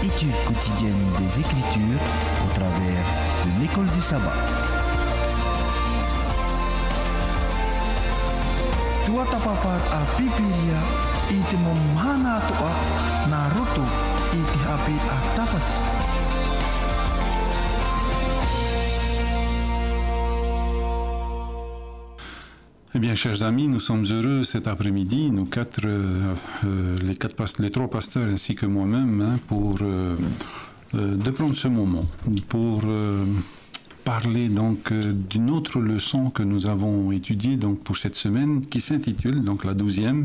étude quotidienne des Écritures au travers de l'école du sabbat. Tua tapapar a pipiria ite momhana toa Naruto ite hapi a tapati. Eh bien, chers amis, nous sommes heureux cet après-midi, nous quatre, les trois pasteurs ainsi que moi-même, de prendre ce moment pour parler donc d'une autre leçon que nous avons étudiée donc pour cette semaine, qui s'intitule donc la 12e,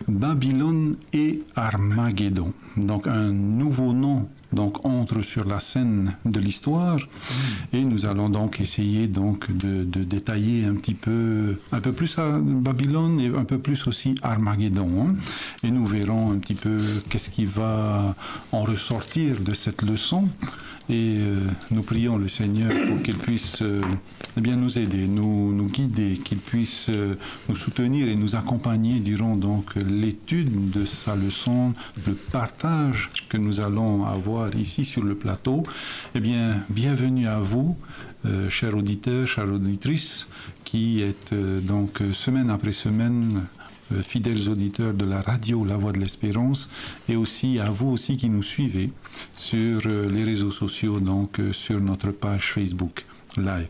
Babylone et Armageddon. Donc un nouveau nom donc entre sur la scène de l'histoire et nous allons donc essayer donc de détailler un peu plus à Babylone et un peu plus aussi Armageddon, et nous verrons un petit peu qu'est-ce qui va en ressortir de cette leçon. Et nous prions le Seigneur pour qu'il puisse bien nous aider, nous guider, qu'il puisse nous soutenir et nous accompagner durant donc l'étude de sa leçon, le partage que nous allons avoir ici sur le plateau. Eh bien, bienvenue à vous, chers auditeurs, chères auditrices, qui êtes donc semaine après semaine fidèles auditeurs de la radio La Voix de l'Espérance, et aussi à vous aussi qui nous suivez sur les réseaux sociaux, donc sur notre page Facebook Live.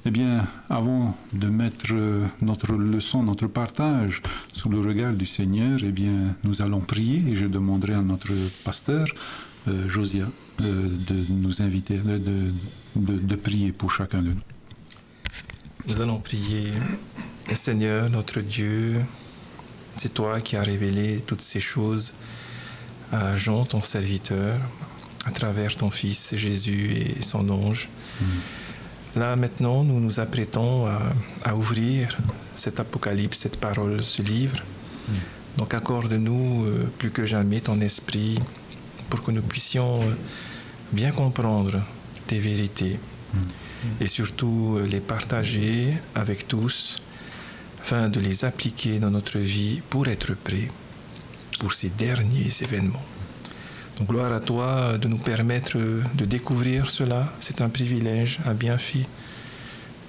Eh bien, avant de mettre notre leçon, notre partage sous le regard du Seigneur, eh bien, nous allons prier, et je demanderai à notre pasteur Josia de nous inviter, de prier pour chacun de nous. Nous allons prier. Seigneur, notre Dieu, c'est toi qui as révélé toutes ces choses à Jean, ton serviteur, à travers ton Fils Jésus et son ange. Là, maintenant, nous nous apprêtons à ouvrir cet apocalypse, cette parole, ce livre. Donc, accorde-nous plus que jamais ton esprit pour que nous puissions bien comprendre tes vérités et surtout les partager avec tous, afin de les appliquer dans notre vie pour être prêts pour ces derniers événements. Donc gloire à toi de nous permettre de découvrir cela. C'est un privilège, un bienfait.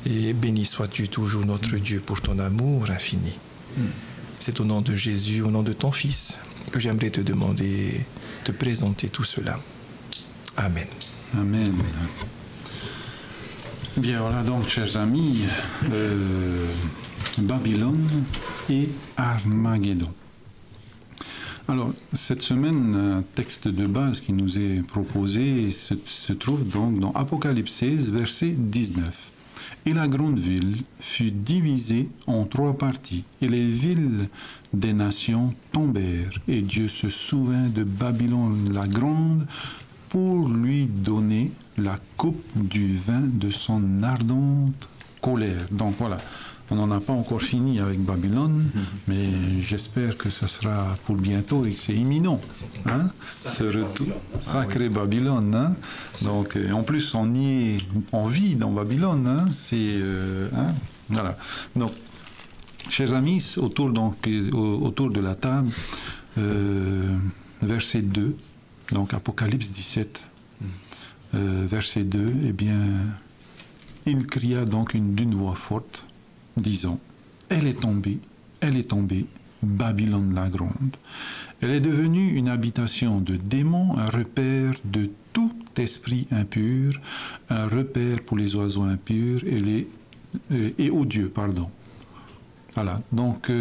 Et béni sois-tu toujours notre Dieu pour ton amour infini. C'est au nom de Jésus, au nom de ton Fils, que j'aimerais te demander de présenter tout cela. Amen. Amen. Bien, voilà donc, chers amis, Babylone et Armageddon. Alors, cette semaine, un texte de base qui nous est proposé se trouve donc dans Apocalypse 16, verset 19. « Et la grande ville fut divisée en 3 parties, et les villes des nations tombèrent, et Dieu se souvint de Babylone la grande pour lui donner la coupe du vin de son ardente colère. » Donc voilà. On n'en a pas encore fini avec Babylone, mais j'espère que ce sera pour bientôt et que c'est imminent. Hein? Ce retour, sacré Babylone. Hein? Donc, en plus, on vit dans Babylone. Hein? Voilà. Donc, chers amis, autour de la table, verset 2, donc Apocalypse 17, verset 2, eh bien, il cria donc d'une voix forte, disant, elle est tombée, Babylone la grande. Elle est devenue une habitation de démons, un repère de tout esprit impur, un repère pour les oiseaux impurs et aux dieux, pardon. Voilà, donc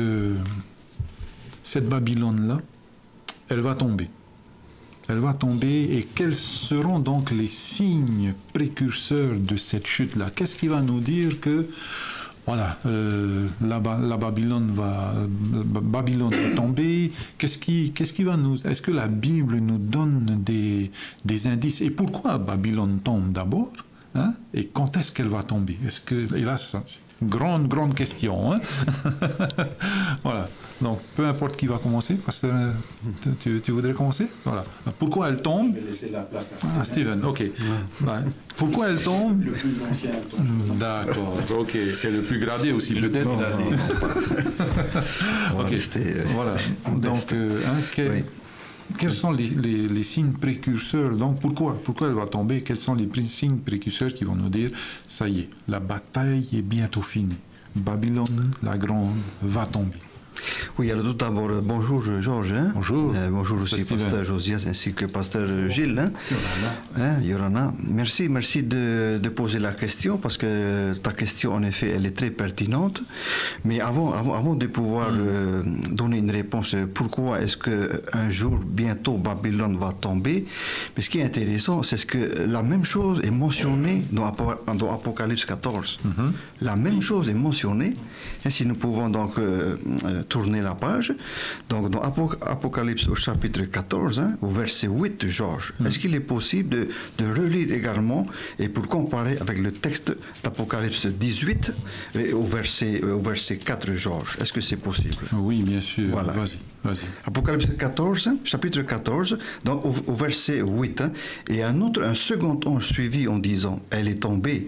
cette Babylone-là, elle va tomber. Elle va tomber, et quels seront donc les signes précurseurs de cette chute-là? Qu'est-ce qui va nous dire que voilà, la Babylone va tomber? Qu'est-ce qui va nous... Est-ce que la Bible nous donne des indices? Et pourquoi Babylone tombe d'abord, hein? Et quand est-ce qu'elle va tomber? Et là, c'est une grande question. Hein? Voilà. Donc, peu importe qui va commencer, parce que tu voudrais commencer? Voilà. Pourquoi elle tombe? Je vais laisser la place à Steven. Ok. Ouais. Pourquoi elle tombe? Le plus ancien tombe. D'accord. Ok. Et le plus gradé aussi, peut-être. On va rester, voilà. Donc, oui. quels sont les signes précurseurs? Donc pourquoi elle va tomber? Quels sont les signes précurseurs qui vont nous dire ça y est, la bataille est bientôt finie. Babylone, la grande, va tomber. Oui, alors tout d'abord, bonjour Georges. Hein? Bonjour. Bonjour aussi pasteur Josias ainsi que pasteur Gilles. Hein? Yorana. Merci de poser la question parce que ta question en effet elle est très pertinente. Mais avant de pouvoir donner une réponse, pourquoi est-ce qu'un jour bientôt Babylone va tomber? Mais ce qui est intéressant, c'est que la même chose est mentionnée dans Apocalypse 14. La même chose est mentionnée. Et si nous pouvons donc tourner la page. Donc, dans Apocalypse au chapitre 14, hein, au verset 8, Georges, est-ce qu'il est possible de relire également et pour comparer avec le texte d'Apocalypse 18 au verset 4, Georges? Est-ce que c'est possible? Oui, bien sûr. Voilà. Vas-y. Apocalypse 14, chapitre 14, donc au verset 8, hein, et un second ange suivit en disant, elle est tombée,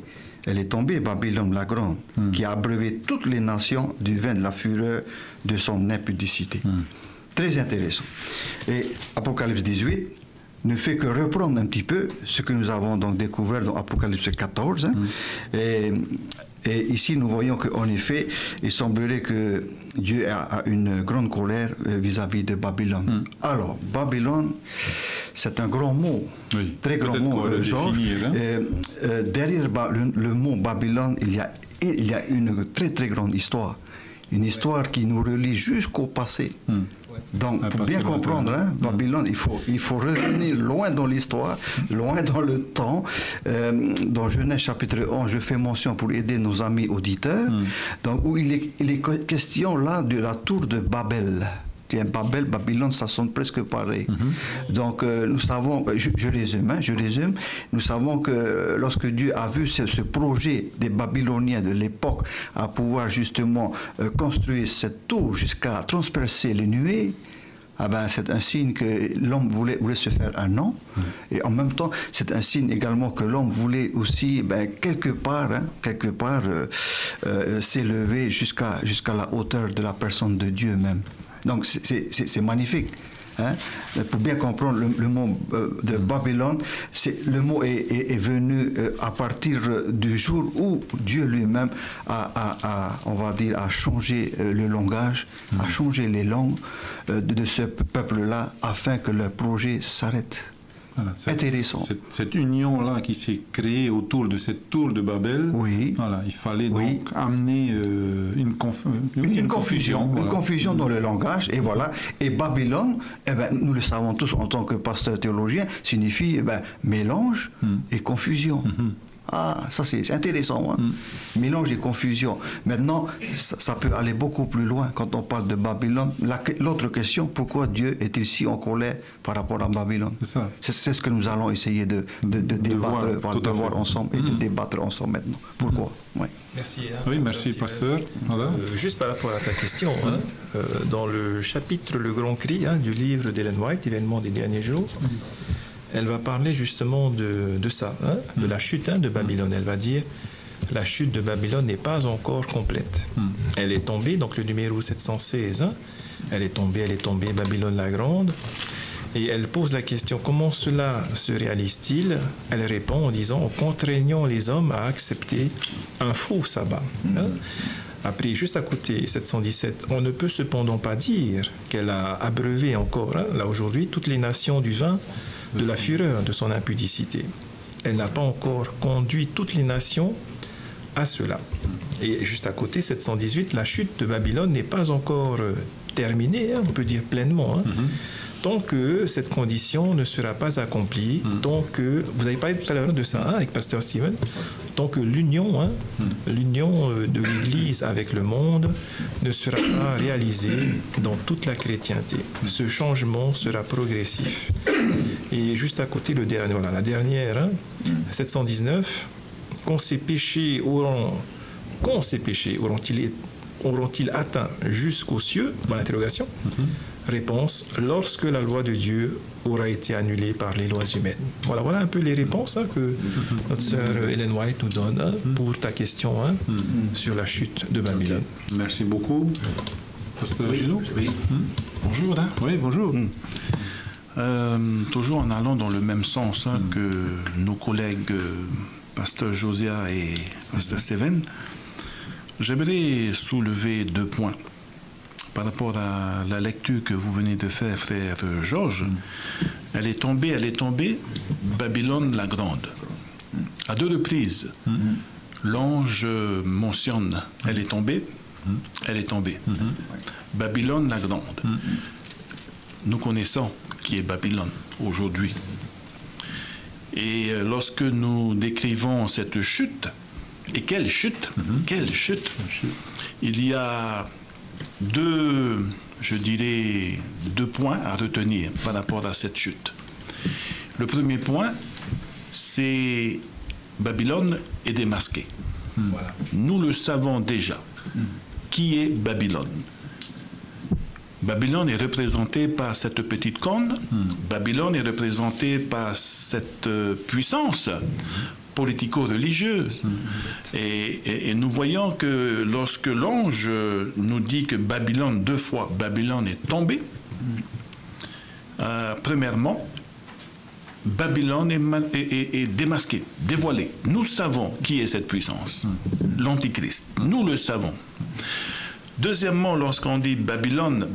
Babylone la grande, qui a abreuvé toutes les nations du vin de la fureur de son impudicité. Très intéressant. Et Apocalypse 18 ne fait que reprendre un petit peu ce que nous avons donc découvert dans Apocalypse 14. Hein, et ici, nous voyons qu'en effet, il semblerait que Dieu a une grande colère vis-à-vis de Babylone. Alors, Babylone, c'est un grand mot, très grand mot, Georges. Derrière le mot Babylone, il y a une très très grande histoire. Une histoire qui nous relie jusqu'au passé. Donc, pour bien comprendre, hein, Babylone, il faut revenir loin dans l'histoire, loin dans le temps. Dans Genèse chapitre 11, je fais mention pour aider nos amis auditeurs, donc, où il est question là de la tour de Babel. Babylone, ça sonne presque pareil. Donc, nous savons, je résume, nous savons que lorsque Dieu a vu ce projet des Babyloniens de l'époque à pouvoir justement construire cette tour jusqu'à transpercer les nuées, ah ben, c'est un signe que l'homme voulait se faire un nom, et en même temps, c'est un signe également que l'homme voulait aussi, quelque part s'élever jusqu'à la hauteur de la personne de Dieu même. Donc c'est magnifique. Hein? Pour bien comprendre le mot de Babylone, le mot est venu à partir du jour où Dieu lui-même on va dire, a changé le langage, a changé les langues de ce peuple-là afin que leur projet s'arrête. Voilà, intéressant. Cette union-là qui s'est créée autour de cette tour de Babel, voilà, il fallait donc amener une confusion. Voilà. Une confusion dans le langage, et voilà. Et Babylone, nous le savons tous en tant que pasteur théologien, signifie mélange et confusion. Ah, ça c'est intéressant, hein? Mélange et confusion. Maintenant, ça peut aller beaucoup plus loin quand on parle de Babylone. L'autre question, pourquoi Dieu est-il si en colère par rapport à Babylone? C'est ce que nous allons essayer de voir ensemble et de débattre ensemble maintenant. Pourquoi? Merci. Oui, merci, pasteur. Voilà. Juste par rapport à ta question, dans le chapitre Le Grand Cri du livre d'Ellen White, Événements des derniers jours, elle va parler justement de ça, de la chute de Babylone. Elle va dire, la chute de Babylone n'est pas encore complète. Elle est tombée, donc le numéro 716, elle est tombée, Babylone la grande. Et elle pose la question, comment cela se réalise-t-il? Elle répond en disant, en contraignant les hommes à accepter un faux sabbat. Après, juste à côté, 717, on ne peut cependant pas dire qu'elle a abreuvé encore, là aujourd'hui, toutes les nations du vin de la fureur de son impudicité. Elle n'a pas encore conduit toutes les nations à cela. Et juste à côté, 718, la chute de Babylone n'est pas encore terminée, on peut dire pleinement, tant que cette condition ne sera pas accomplie, tant que, vous avez parlé tout à l'heure de ça avec Pasteur Steven, tant que l'union de l'Église avec le monde ne sera pas réalisée dans toute la chrétienté. Ce changement sera progressif. Et juste à côté, la dernière, 719, quand ces péchés auront-ils atteint jusqu'aux cieux? Dans l'interrogation. Réponse, lorsque la loi de Dieu aura été annulée par les lois humaines. Voilà un peu les réponses que notre sœur Ellen White nous donne pour ta question sur la chute de Babylone. Merci beaucoup. Pasteur Gilles. Bonjour. Oui, bonjour. Toujours en allant dans le même sens que nos collègues Pasteur Josiah et Pasteur Steven, j'aimerais soulever 2 points par rapport à la lecture que vous venez de faire, frère Georges. Elle est tombée, Babylone la grande. À 2 reprises, l'ange mentionne, elle est tombée. Babylone la grande. Nous connaissons qui est Babylone aujourd'hui. Et lorsque nous décrivons cette chute, et quelle chute, il y a 2 points à retenir par rapport à cette chute. Le premier point, c'est Babylone est démasquée. Voilà. Nous le savons déjà. Qui est Babylone? Babylone est représentée par cette petite corne. Babylone est représentée par cette puissance politico-religieuse. Et nous voyons que lorsque l'ange nous dit que Babylone, 2 fois, Babylone est tombée, premièrement, Babylone est démasquée, dévoilée. Nous savons qui est cette puissance, l'Antichrist. Nous le savons. Deuxièmement, lorsqu'on dit Babylone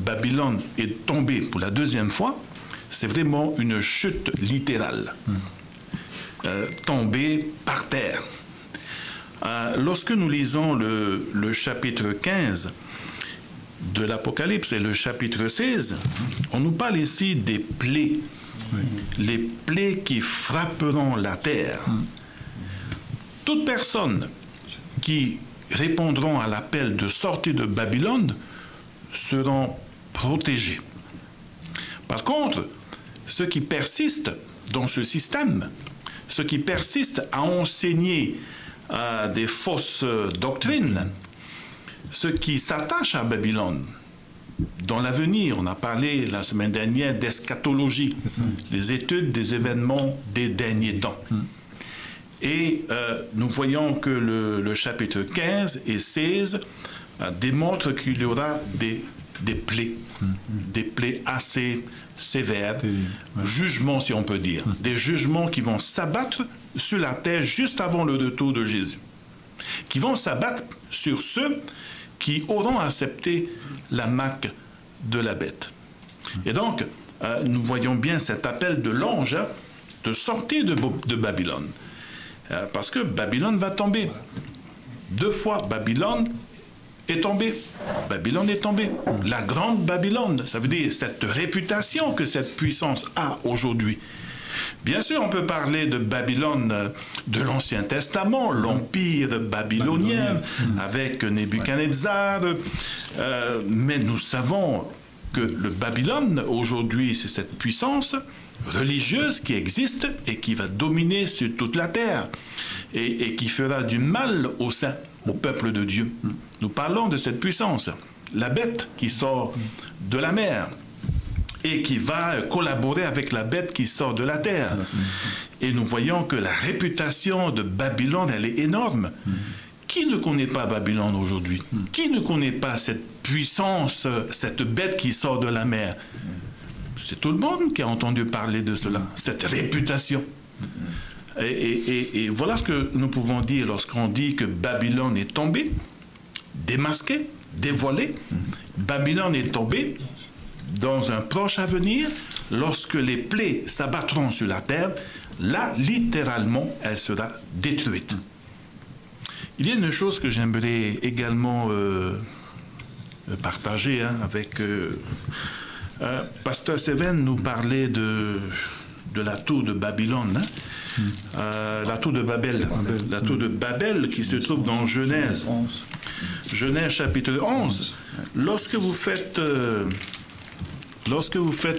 est tombée pour la 2e fois, c'est vraiment une chute littérale. Tombée par terre. Lorsque nous lisons le chapitre 15 de l'Apocalypse et le chapitre 16, on nous parle ici des plaies. Les plaies qui frapperont la terre. Toute personne qui répondront à l'appel de sortir de Babylone seront protégés. Par contre, ceux qui persistent dans ce système, ceux qui persistent à enseigner des fausses doctrines, ceux qui s'attachent à Babylone, dans l'avenir, on a parlé la semaine dernière d'eschatologie, les études des événements des derniers temps. Et nous voyons que le chapitre 15 et 16 démontrent qu'il y aura des plaies assez sévères, jugements si on peut dire, des jugements qui vont s'abattre sur la terre juste avant le retour de Jésus, qui vont s'abattre sur ceux qui auront accepté la marque de la bête. Et donc, nous voyons bien cet appel de l'ange de sortir de Babylone. Parce que Babylone va tomber. 2 fois, Babylone est tombée. Babylone est tombée. La grande Babylone, ça veut dire cette réputation que cette puissance a aujourd'hui. Bien sûr, on peut parler de Babylone de l'Ancien Testament, l'empire babylonien, avec Nebuchadnezzar, mais nous savons que le Babylone, aujourd'hui, c'est cette puissance religieuse qui existe et qui va dominer sur toute la terre et qui fera du mal au peuple de Dieu. Nous parlons de cette puissance, la bête qui sort de la mer et qui va collaborer avec la bête qui sort de la terre. Et nous voyons que la réputation de Babylone, elle est énorme. Qui ne connaît pas Babylone aujourd'hui? Qui ne connaît pas cette puissance, cette bête qui sort de la mer? C'est tout le monde qui a entendu parler de cela, cette réputation. Et voilà ce que nous pouvons dire lorsqu'on dit que Babylone est tombée, démasquée, dévoilée. Babylone est tombée dans un proche avenir, lorsque les plaies s'abattront sur la terre, là, littéralement, elle sera détruite. Il y a une chose que j'aimerais également partager avec... Pasteur Seven nous parlait de la tour de Babylone, la tour de Babel. La tour de Babel qui se trouve dans Genèse. Genèse chapitre 11. Lorsque vous faites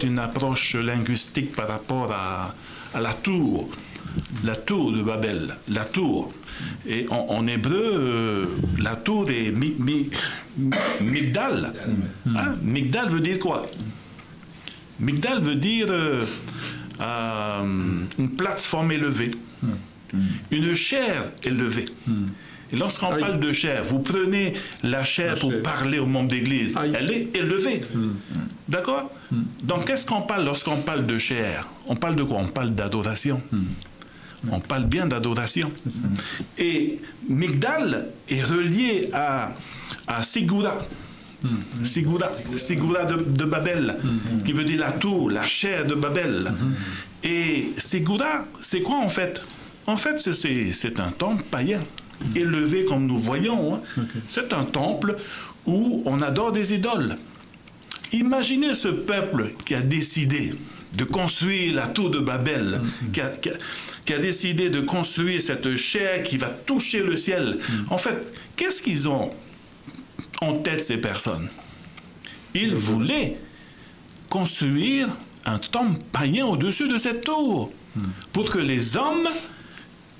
une approche linguistique par rapport à la tour de Babel, la tour, et en hébreu, la tour est Migdal. Migdal veut dire quoi? Migdal veut dire une plateforme élevée, une chaire élevée. Et lorsqu'on parle de chair, vous prenez la chair pour parler aux membres d'église, elle est élevée. D'accord? Donc, qu'est-ce qu'on parle lorsqu'on parle de chair? On parle de quoi? On parle d'adoration. On parle bien d'adoration. Et Migdal est relié à Sigura. Sigura de Babel, qui veut dire la tour, la chair de Babel. Et Sigura, c'est quoi en fait? En fait, c'est un temple païen, élevé comme nous voyons. Hein. C'est un temple où on adore des idoles. Imaginez ce peuple qui a décidé de construire la tour de Babel, qui a décidé de construire cette chair qui va toucher le ciel. En fait, qu'est-ce qu'ils ont en tête, ces personnes? Ils voulaient construire un temple païen au-dessus de cette tour pour que les hommes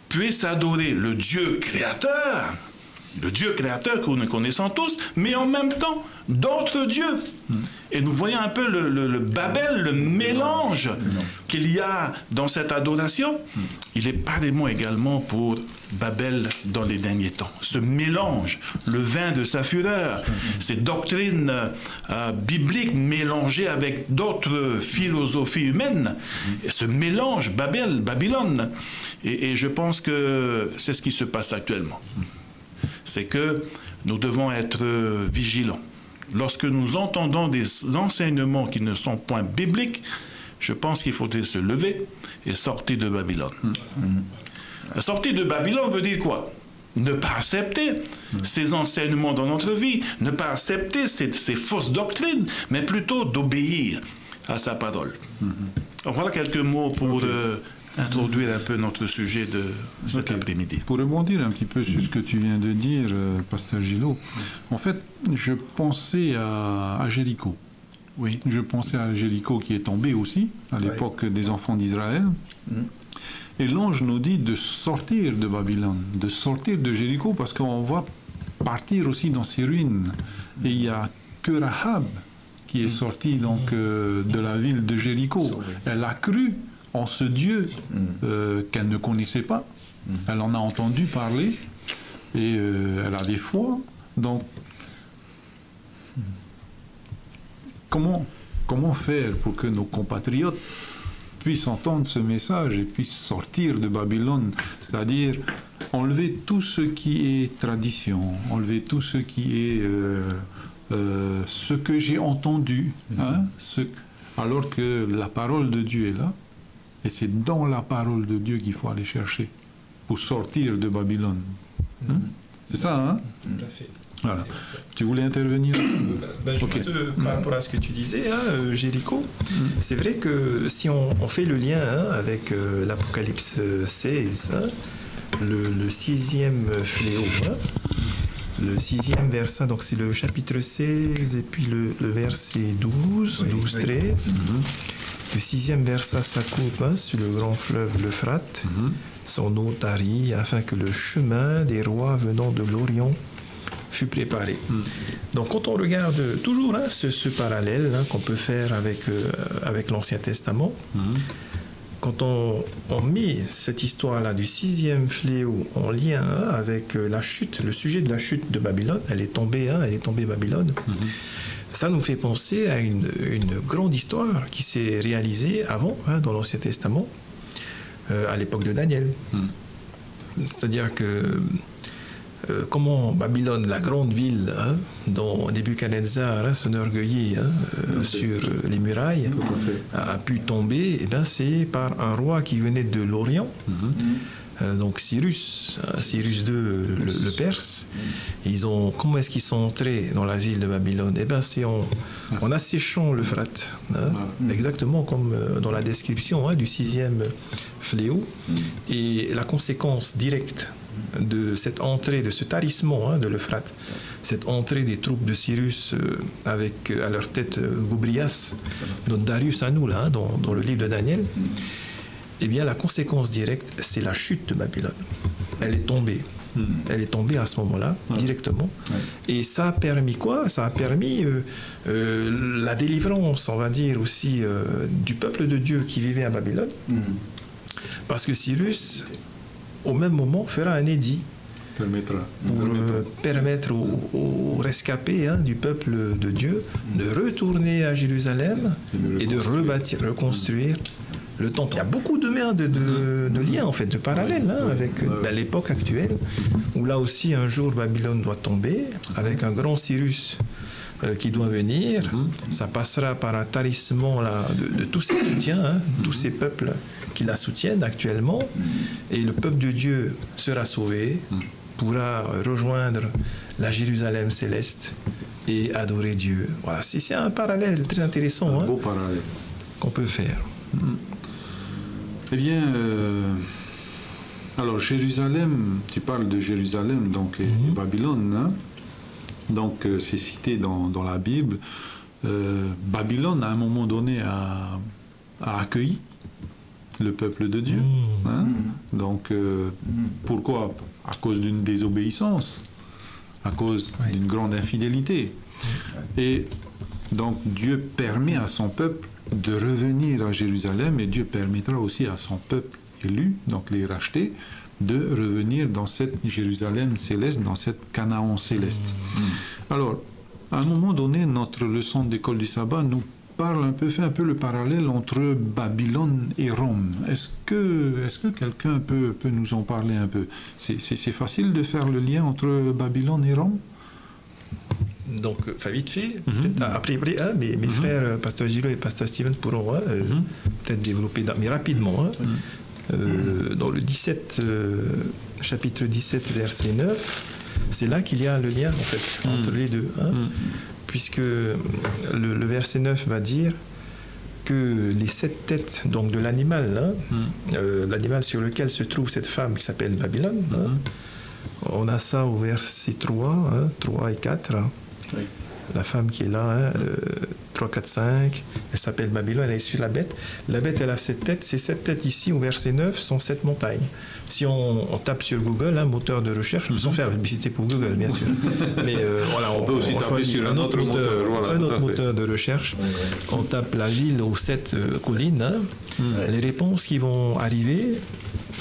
puissent adorer le Dieu créateur que nous connaissons tous, mais en même temps d'autres dieux. Et nous voyons un peu le Babel, le mélange qu'il y a dans cette adoration. Il est pareillement également pour Babel dans les derniers temps. Ce mélange, le vin de sa fureur, ces doctrines bibliques mélangées avec d'autres philosophies humaines, et ce mélange Babylone. Et je pense que c'est ce qui se passe actuellement. C'est que nous devons être vigilants. Lorsque nous entendons des enseignements qui ne sont point bibliques, je pense qu'il faudrait se lever et sortir de Babylone. Sortir de Babylone veut dire quoi? Ne pas accepter ces enseignements dans notre vie, ne pas accepter ces fausses doctrines, mais plutôt d'obéir à sa parole. Alors voilà quelques mots pour introduire un peu notre sujet de cet après-midi. Pour rebondir un petit peu sur ce que tu viens de dire, Pasteur Gillot, en fait, je pensais à Jéricho. Oui. Je pensais à Jéricho qui est tombé aussi, à l'époque des enfants d'Israël. Et l'ange nous dit de sortir de Babylone, de sortir de Jéricho, parce qu'on va partir aussi dans ces ruines. Et il n'y a que Rahab qui est sortie donc, de la ville de Jéricho. Elle a cru en ce Dieu qu'elle ne connaissait pas. Elle en a entendu parler et elle avait foi. Donc, comment faire pour que nos compatriotes puissent entendre ce message et puissent sortir de Babylone, c'est-à-dire enlever tout ce qui est tradition, enlever tout ce qui est ce que j'ai entendu, hein, alors que la parole de Dieu est là. Et c'est dans la parole de Dieu qu'il faut aller chercher pour sortir de Babylone. C'est ça, hein? Tout à fait. Voilà. Tu voulais intervenir? Juste par rapport à ce que tu disais, hein, Jéricho, c'est vrai que si on fait le lien avec l'Apocalypse 16, hein, le sixième fléau, hein, le sixième verset, donc c'est le chapitre 16 et puis le verset 12, 13. Le sixième verset, ça coupe hein, sur le grand fleuve l'Euphrate. Son eau tarit afin que le chemin des rois venant de l'Orient fût préparé. Donc quand on regarde toujours hein, ce parallèle hein, qu'on peut faire avec l'Ancien Testament, quand on met cette histoire-là du sixième fléau en lien hein, avec la chute, le sujet de la chute de Babylone, elle est tombée Babylone, ça nous fait penser à une grande histoire qui s'est réalisée avant, hein, dans l'Ancien Testament, à l'époque de Daniel. C'est-à-dire que comment Babylone, la grande ville hein, dont Nebuchadnezzar hein, s'enorgueillit hein, sur les murailles, a pu tomber, et ben c'est par un roi qui venait de l'Orient, donc Cyrus II, le Perse. Comment est-ce qu'ils sont entrés dans la ville de Babylone? Eh ben c'est en asséchant l'Euphrate, hein, exactement comme dans la description hein, du sixième fléau. Et la conséquence directe de cette entrée, de ce tarissement hein, de l'Euphrate, cette entrée des troupes de Cyrus avec à leur tête Goubrias, donc Darius à nous là, hein, dans le livre de Daniel, eh bien la conséquence directe, c'est la chute de Babylone. Elle est tombée. Elle est tombée à ce moment-là, directement. Et ça a permis quoi? Ça a permis la délivrance, on va dire aussi, du peuple de Dieu qui vivait à Babylone. Parce que Cyrus, au même moment, fera un édit permettre aux rescapés du peuple de Dieu de retourner à Jérusalem et de rebâtir, reconstruire le temple. Il y a beaucoup de liens, en fait, de parallèles avec l'époque actuelle, où là aussi, un jour, Babylone doit tomber, avec un grand Cyrus qui doit venir. Ça passera par un tarissement là, de tous ses soutiens, tous ces peuples qui la soutiennent actuellement, et le peuple de Dieu sera sauvé, pourra rejoindre la Jérusalem céleste et adorer Dieu. Voilà, c'est un parallèle très intéressant beau parallèle qu'on peut faire. Eh bien, alors Jérusalem, tu parles de Jérusalem donc, et Babylone, hein? Donc c'est cité dans la Bible. Babylone, à un moment donné, a accueilli le peuple de Dieu. Hein? Donc, pourquoi? À cause d'une désobéissance, à cause d'une grande infidélité. Et donc, Dieu permet à son peuple de revenir à Jérusalem, et Dieu permettra aussi à son peuple élu, donc les rachetés, de revenir dans cette Jérusalem céleste, dans cette Canaan céleste. Alors, à un moment donné, notre leçon d'école du sabbat nous fait un peu le parallèle entre Babylone et Rome. Est-ce que quelqu'un peut nous en parler un peu? C'est facile de faire le lien entre Babylone et Rome? Donc, vite fait, peut-être après, mes frères, Pasteur Giro et Pasteur Steven, pourront peut-être développer, mais rapidement. Dans le chapitre 17, verset 9, c'est là qu'il y a le lien, en fait, entre les deux. Puisque le verset 9 va dire que les 7 têtes donc, de l'animal, l'animal sur lequel se trouve cette femme qui s'appelle Babylone, on a ça au verset 3, 3 et 4. Oui. La femme qui est là, 3, 4, 5, elle s'appelle Babylone, elle est sur la bête. La bête, elle a 7 têtes. Ces 7 têtes ici, au verset 9, sont 7 montagnes. Si on tape sur Google, moteur de recherche, sans faire publicité pour Google, bien sûr. Mais voilà, on peut aussi choisir un autre moteur de recherche. On tape la ville aux 7 collines. Les réponses qui vont arriver,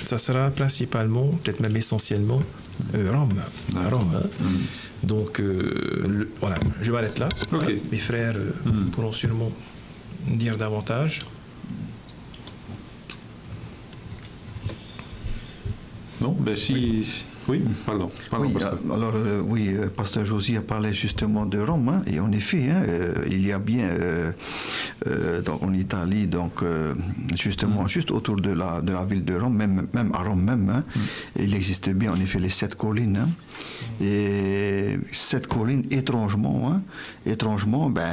ça sera principalement, peut-être même essentiellement, Rome. Donc, voilà, je m'arrête là. Okay. Mes frères pourront sûrement dire davantage. Non, ben si... Oui, pardon. Oui, alors, Pasteur Josie a parlé justement de Rome, et en effet, il y a bien, donc en Italie, donc, justement, juste autour de la ville de Rome, même à Rome, il existe bien, en effet, les 7 collines, et 7 collines, étrangement, ben,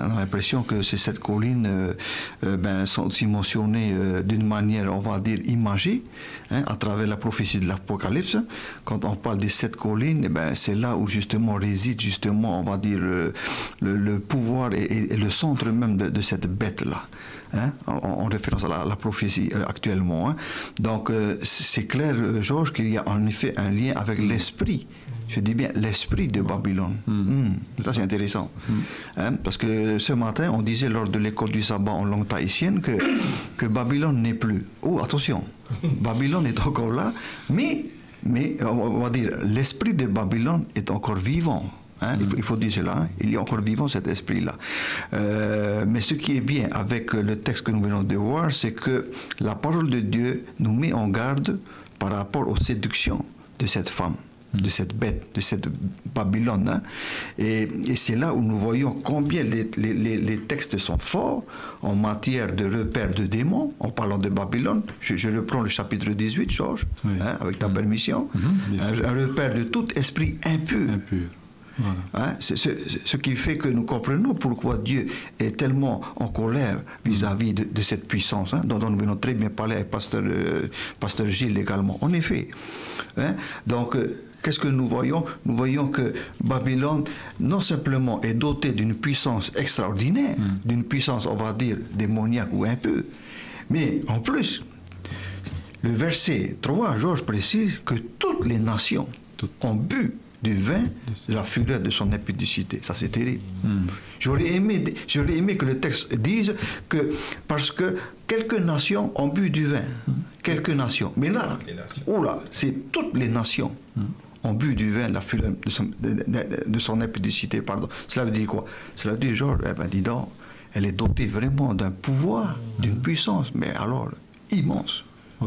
on a l'impression que ces 7 collines sont aussi mentionnées d'une manière, on va dire, imagée, à travers la prophétie de l'Apocalypse. Quand on parle des 7 collines, c'est là où justement réside, justement, on va dire, le pouvoir et le centre même de cette bête-là, en référence à la prophétie actuellement. Donc, c'est clair, Georges, qu'il y a en effet un lien avec l'esprit. Je dis bien l'esprit de Babylone. Ça, c'est intéressant. Parce que ce matin, on disait lors de l'école du sabbat en langue tahitienne que Babylone n'est plus. Oh, attention, Babylone est encore là, mais on va dire, l'esprit de Babylone est encore vivant. Il faut dire cela, il est encore vivant cet esprit-là. Mais ce qui est bien avec le texte que nous venons de voir, c'est que la parole de Dieu nous met en garde par rapport aux séductions de cette femme, de cette bête, de cette Babylone. Et c'est là où nous voyons combien les textes sont forts en matière de repères de démons, en parlant de Babylone. Je reprends le chapitre 18, Georges, avec ta permission. Un repère de tout esprit impur. Voilà. Ce qui fait que nous comprenons pourquoi Dieu est tellement en colère vis-à-vis de cette puissance, dont nous venons très bien parler avec Pasteur Gilles également. En effet. Donc, qu'est-ce que nous voyons? Nous voyons que Babylone, non simplement est dotée d'une puissance extraordinaire, d'une puissance, on va dire, démoniaque ou un peu, mais en plus, le verset 3, Georges précise que toutes les nations ont bu du vin de la fureur de son impudicité. Ça, c'est terrible. J'aurais aimé que le texte dise que parce que quelques nations ont bu du vin, quelques nations. Mais là, c'est toutes les nations ont bu du vin de son impudicité, pardon. Cela veut dire quoi? Cela veut dire, genre, dis donc, elle est dotée vraiment d'un pouvoir, d'une puissance, mais alors, immense.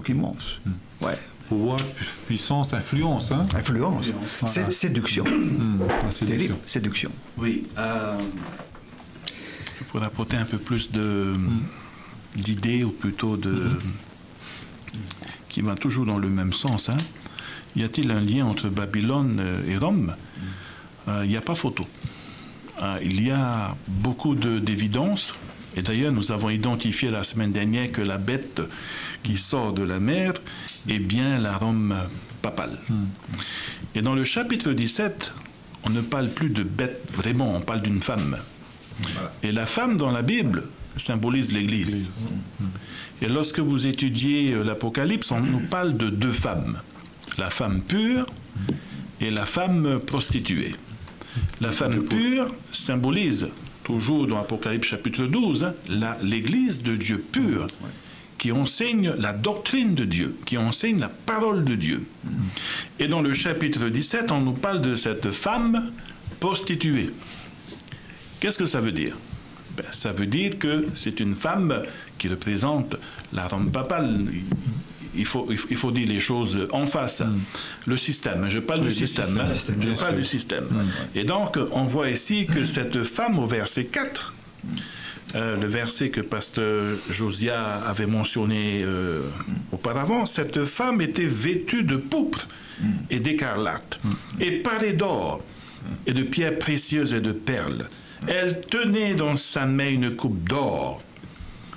Immense. Ouais. Pouvoir, puissance, influence. Hein? Influence. Voilà. Séduction. Terrible. Séduction. Oui. Pour apporter un peu plus d'idées, ou plutôt qui va toujours dans le même sens. Hein. Y a-t-il un lien entre Babylone et Rome? Il n'y a pas photo. Il y a beaucoup d'évidences. Et d'ailleurs, nous avons identifié la semaine dernière que la bête qui sort de la mer est bien la Rome papale. Et dans le chapitre 17, on ne parle plus de bête vraiment, on parle d'une femme. Et la femme dans la Bible symbolise l'Église. Et lorsque vous étudiez l'Apocalypse, on nous parle de deux femmes. La femme pure et la femme prostituée. La femme pure symbolise, toujours dans Apocalypse chapitre 12, l'Église de Dieu pure, qui enseigne la doctrine de Dieu, qui enseigne la parole de Dieu. Et dans le chapitre 17, on nous parle de cette femme prostituée. Qu'est-ce que ça veut dire? Ça veut dire que c'est une femme qui représente la Rome papale. Il faut dire les choses en face. Le système, je parle du système. Je parle du système. Et donc, on voit ici que cette femme, au verset 4, le verset que pasteur Josiah avait mentionné auparavant, cette femme était vêtue de pourpre et d'écarlate, et parée d'or, et de pierres précieuses et de perles. Elle tenait dans sa main une coupe d'or,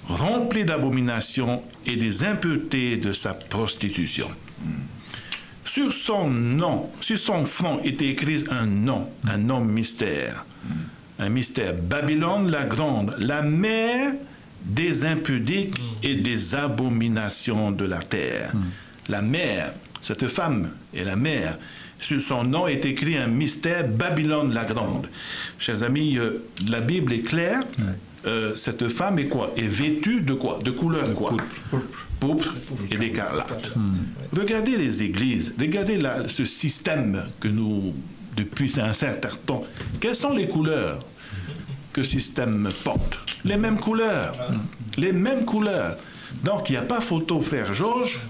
remplie d'abominations et des impuretés de sa prostitution. Sur son front était écrit un nom mystère. Un mystère. Babylone la grande, la mère des impudiques et des abominations de la terre. La mère, cette femme est la mère. Sur son nom est écrit un mystère, Babylone la grande. Chers amis, la Bible est claire. Cette femme est quoi? Est vêtue de quoi? De couleur quoi? Pourpre et d'écarlate. Regardez les églises, regardez ce système que nous, depuis un certain temps, quelles sont les couleurs que ce système porte? Les mêmes couleurs. Les mêmes couleurs. Donc il n'y a pas photo, frère Georges.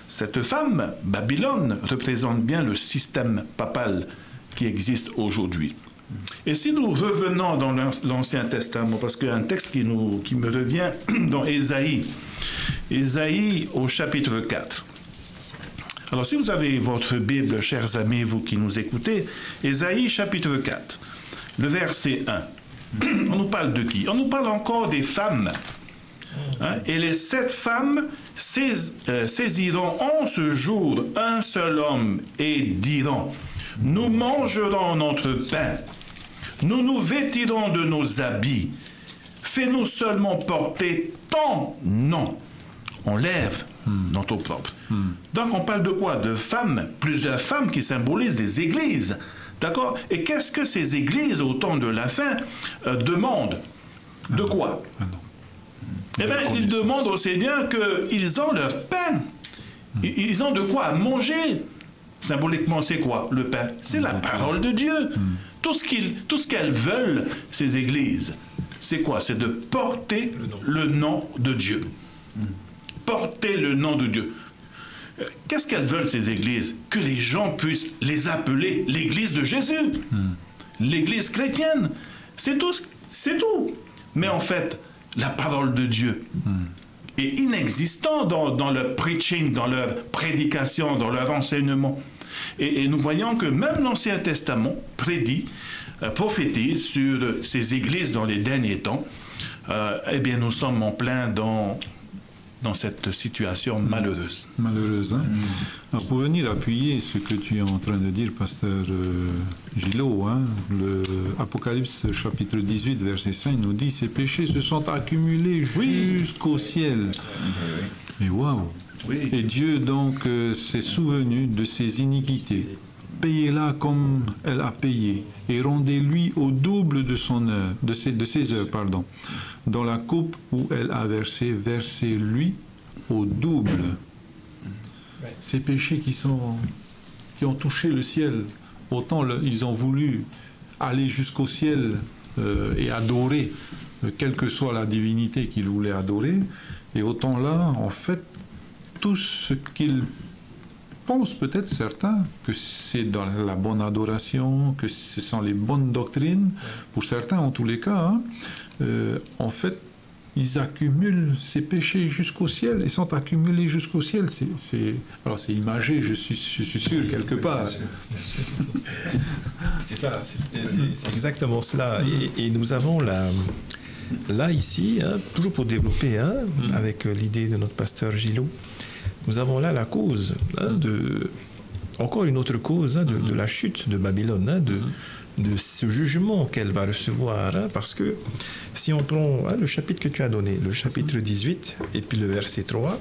Cette femme, Babylone, représente bien le système papal qui existe aujourd'hui. Et si nous revenons dans l'Ancien Testament, parce qu'il y a un texte qui me revient dans Ésaïe au chapitre 4. Alors si vous avez votre Bible, chers amis, vous qui nous écoutez, Ésaïe chapitre 4, le verset 1. On nous parle de qui? On nous parle encore des femmes. Hein? Et les 7 femmes saisiront en ce jour un seul homme et diront: nous mangerons notre pain, nous nous vêtirons de nos habits, fais-nous seulement porter ton nom. On lève notre opprobre. Donc on parle de quoi? De femmes, plusieurs femmes qui symbolisent des églises. D'accord? Et qu'est-ce que ces églises, au temps de la fin, demandent? De quoi? Eh bien, ils demandent au Seigneur qu'ils ont leur pain. Ils ont de quoi manger. Symboliquement, c'est quoi le pain? C'est la parole de Dieu. Tout ce qu'elles veulent, ces églises, c'est quoi? C'est de porter le nom de Dieu. Porter le nom de Dieu. Qu'est-ce qu'elles veulent, ces églises? Que les gens puissent les appeler l'église de Jésus. L'église chrétienne. C'est tout. C'est tout. Mais en fait, la parole de Dieu est inexistante dans leur preaching, dans leur prédication, dans leur enseignement. Et nous voyons que même l'Ancien Testament prophétise sur ces églises dans les derniers temps. Eh bien, nous sommes en plein dans cette situation malheureuse. Malheureuse, hein? Alors, pour venir appuyer ce que tu es en train de dire, pasteur Gillot, hein, le Apocalypse chapitre 18, verset 5 nous dit: ces péchés se sont accumulés jusqu'au ciel. Mais waouh! Oui. Et Dieu donc s'est souvenu de ses iniquités. Payez-la comme elle a payé, et rendez-lui au double de ses heures, dans la coupe où elle a versé, versez-lui au double. Ces péchés qui sont qui ont touché le ciel. Autant ils ont voulu aller jusqu'au ciel et adorer, quelle que soit la divinité qu'ils voulaient adorer. Et autant là, en fait, tout ce qu'ils pensent, peut-être certains, que c'est dans la bonne adoration, que ce sont les bonnes doctrines, pour certains en tous les cas, en fait, ils accumulent ces péchés jusqu'au ciel, ils sont accumulés jusqu'au ciel. Alors c'est imagé, je suis sûr, quelque part. C'est ça, c'est exactement cela. Et nous avons là ici, toujours pour développer, avec l'idée de notre pasteur Gillot, nous avons là la cause, encore une autre cause de la chute de Babylone, de ce jugement qu'elle va recevoir. Parce que si on prend le chapitre que tu as donné, le chapitre 18, et puis le verset 3,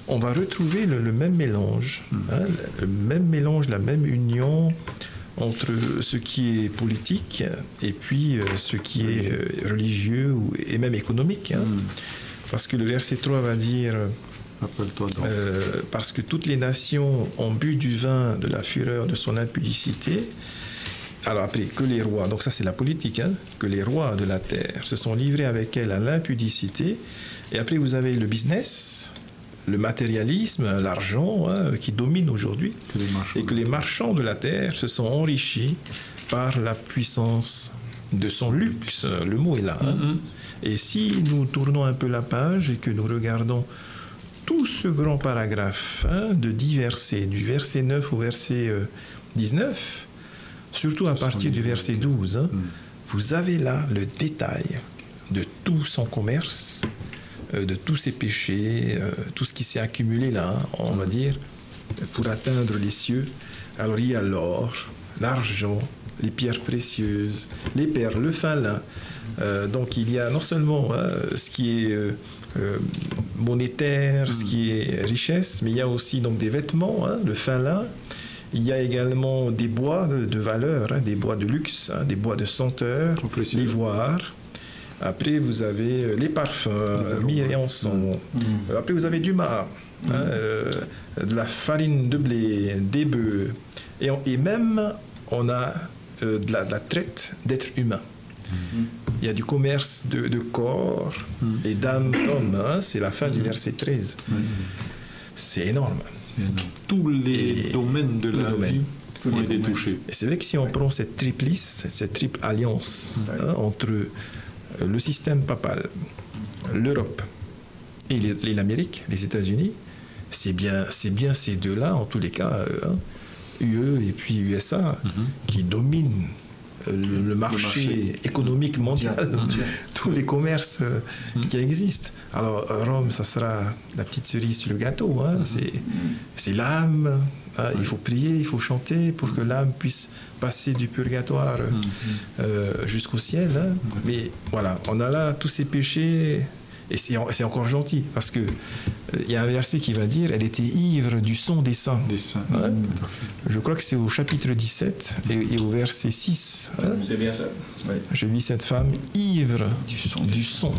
on va retrouver le même mélange, la même union entre ce qui est politique et puis ce qui est religieux et même économique. Parce que le verset 3 va dire... parce que toutes les nations ont bu du vin de la fureur de son impudicité. Alors après, que les rois, donc ça c'est la politique, que les rois de la terre se sont livrés avec elle à l'impudicité. Et après vous avez le business, le matérialisme, l'argent qui domine aujourd'hui. Et que les marchands de la terre se sont enrichis par la puissance de son luxe. Le mot est là. Et si nous tournons un peu la page et que nous regardons tout ce grand paragraphe de 10 versets, du verset 9 au verset 19, surtout à partir du verset 12, vous avez là le détail de tout son commerce, de tous ses péchés, tout ce qui s'est accumulé là, on va dire, pour atteindre les cieux. Alors il y a l'or, l'argent, les pierres précieuses, les perles, le fin lin. Donc il y a non seulement ce qui est monétaire, ce qui est richesse, mais il y a aussi donc des vêtements, le fin lin. Il y a également des bois de valeur, des bois de luxe, des bois de senteur, l'ivoire. Après, vous avez les parfums, myrrhe et encens. Après, vous avez du marc, de la farine de blé, des bœufs. Et même, on a de la traite d'êtres humains. Il y a du commerce de corps et d'âme d'homme. C'est la fin du verset 13. C'est énorme. Tous les domaines de la vie ont été touchés. Et c'est vrai que si on prend cette triplice, cette triple alliance entre le système papal, l'Europe et l'Amérique, les États-Unis, c'est bien ces deux-là, en tous les cas, UE et puis USA, qui dominent le marché économique mondial, tous les commerces qui existent. Alors Rome, ça sera la petite cerise sur le gâteau, c'est l'âme, il faut prier, il faut chanter pour que l'âme puisse passer du purgatoire jusqu'au ciel. Mais voilà, on a là tous ces péchés. Et c'est encore gentil, parce qu'il y a un verset qui va dire « Elle était ivre du sang des saints ». Je crois que c'est au chapitre 17 et au verset 6. C'est bien ça. Je vis cette femme ivre du sang.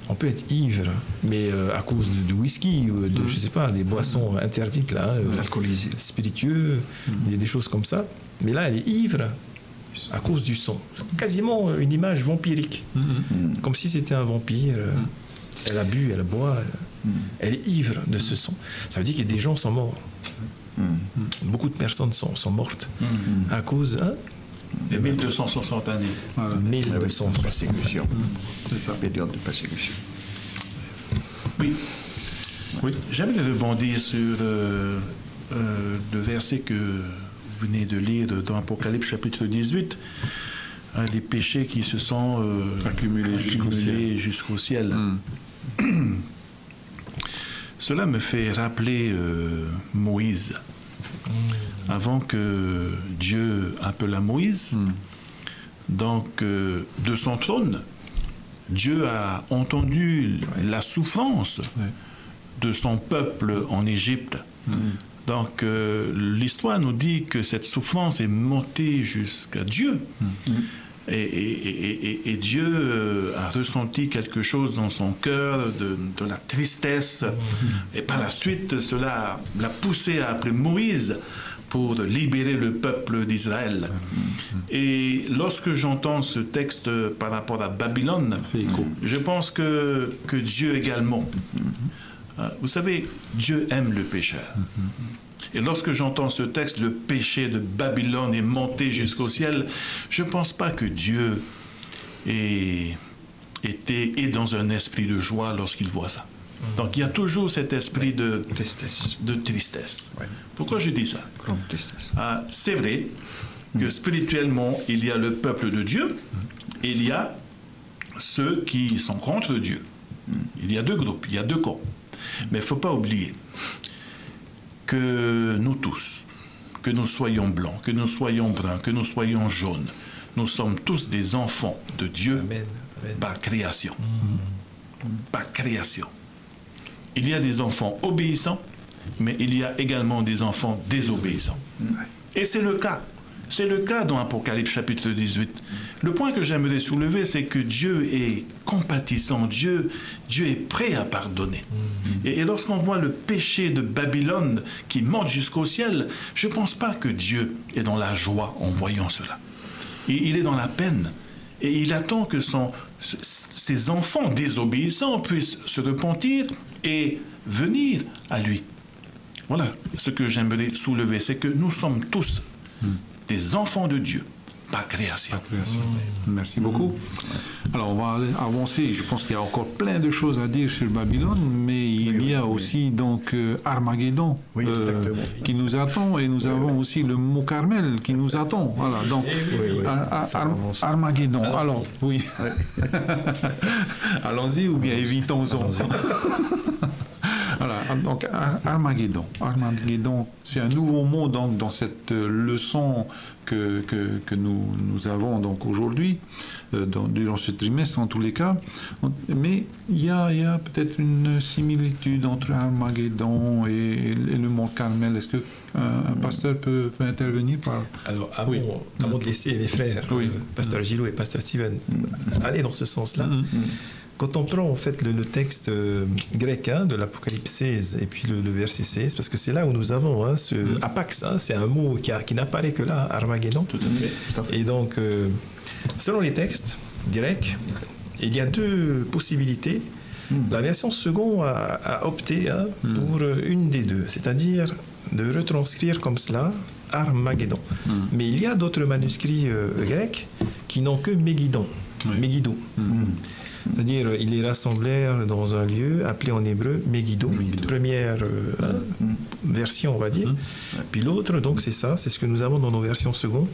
On peut être ivre, mais à cause de whisky ou de, je sais pas, des boissons interdites, là, alcoolisé, spiritueux, il y a des choses comme ça. Mais là, elle est ivre à cause du sang. Quasiment une image vampirique, comme si c'était un vampire. Elle a bu, elle boit, elle est ivre de ce sang. Ça veut dire que des gens sont morts. Beaucoup de personnes sont mortes à cause... 1260 années. 1200 persécution. C'est ça, période de persécution. Oui. J'aimerais rebondir sur le verset que vous venez de lire dans Apocalypse chapitre 18. Les péchés qui se sont accumulés jusqu'au ciel. Cela me fait rappeler Moïse. Avant que Dieu appela Moïse, donc de son trône, Dieu a entendu la souffrance de son peuple en Égypte. Donc l'histoire nous dit que cette souffrance est montée jusqu'à Dieu. Et Dieu a ressenti quelque chose dans son cœur, de la tristesse. Et par la suite, cela l'a poussé à appeler Moïse pour libérer le peuple d'Israël. Et lorsque j'entends ce texte par rapport à Babylone, je pense que Dieu également, vous savez, Dieu aime le pécheur. Et lorsque j'entends ce texte, le péché de Babylone est monté jusqu'au ciel, je ne pense pas que Dieu est dans un esprit de joie lorsqu'il voit ça. Donc il y a toujours cet esprit de tristesse. Ouais. Pourquoi je dis ça? Grande tristesse. C'est vrai que spirituellement, il y a le peuple de Dieu, et il y a ceux qui sont contre Dieu. Il y a deux groupes, il y a deux camps. Mais il ne faut pas oublier que nous tous, que nous soyons blancs, que nous soyons bruns, que nous soyons jaunes, nous sommes tous des enfants de Dieu. Amen. Amen. Par création. Par création. Il y a des enfants obéissants, mais il y a également des enfants désobéissants. Et c'est le cas. C'est le cas dans Apocalypse chapitre 18. Le point que j'aimerais soulever, c'est que Dieu est compatissant, Dieu est prêt à pardonner. Et lorsqu'on voit le péché de Babylone qui monte jusqu'au ciel, je ne pense pas que Dieu est dans la joie en voyant cela. Il est dans la peine. Et il attend que ses enfants désobéissants puissent se repentir et venir à lui. Voilà ce que j'aimerais soulever, c'est que nous sommes tous des enfants de Dieu, par création. Merci beaucoup. Alors, on va aller avancer. Je pense qu'il y a encore plein de choses à dire sur Babylone, mais il y a aussi donc Armageddon qui nous attend, et nous avons aussi le mont Carmel qui nous attend. Voilà, donc Armageddon. Alors, oui. Allons-y ou bien évitons-en. Voilà, donc Armageddon. Armageddon, c'est un nouveau mot donc, dans cette leçon que nous avons donc aujourd'hui, durant ce trimestre en tous les cas. Mais il y a peut-être une similitude entre Armageddon et le mont Carmel. Est-ce qu'un pasteur peut intervenir Alors, avant de laisser mes frères, pasteur Gilot et pasteur Steven, aller dans ce sens-là, quand on prend en fait le texte grec de l'Apocalypse 16 et puis le verset 16, parce que c'est là où nous avons ce apax, c'est un mot qui n'apparaît que là, Armageddon. Tout à fait. Et donc, selon les textes grecs, il y a deux possibilités. La version seconde a opté pour une des deux, c'est-à-dire de retranscrire comme cela Armageddon. Mais il y a d'autres manuscrits grecs qui n'ont que Megiddo. Megiddo. C'est-à-dire, ils les rassemblèrent dans un lieu appelé en hébreu Megiddo, première version, on va dire. Puis l'autre, donc c'est ça, c'est ce que nous avons dans nos versions secondes.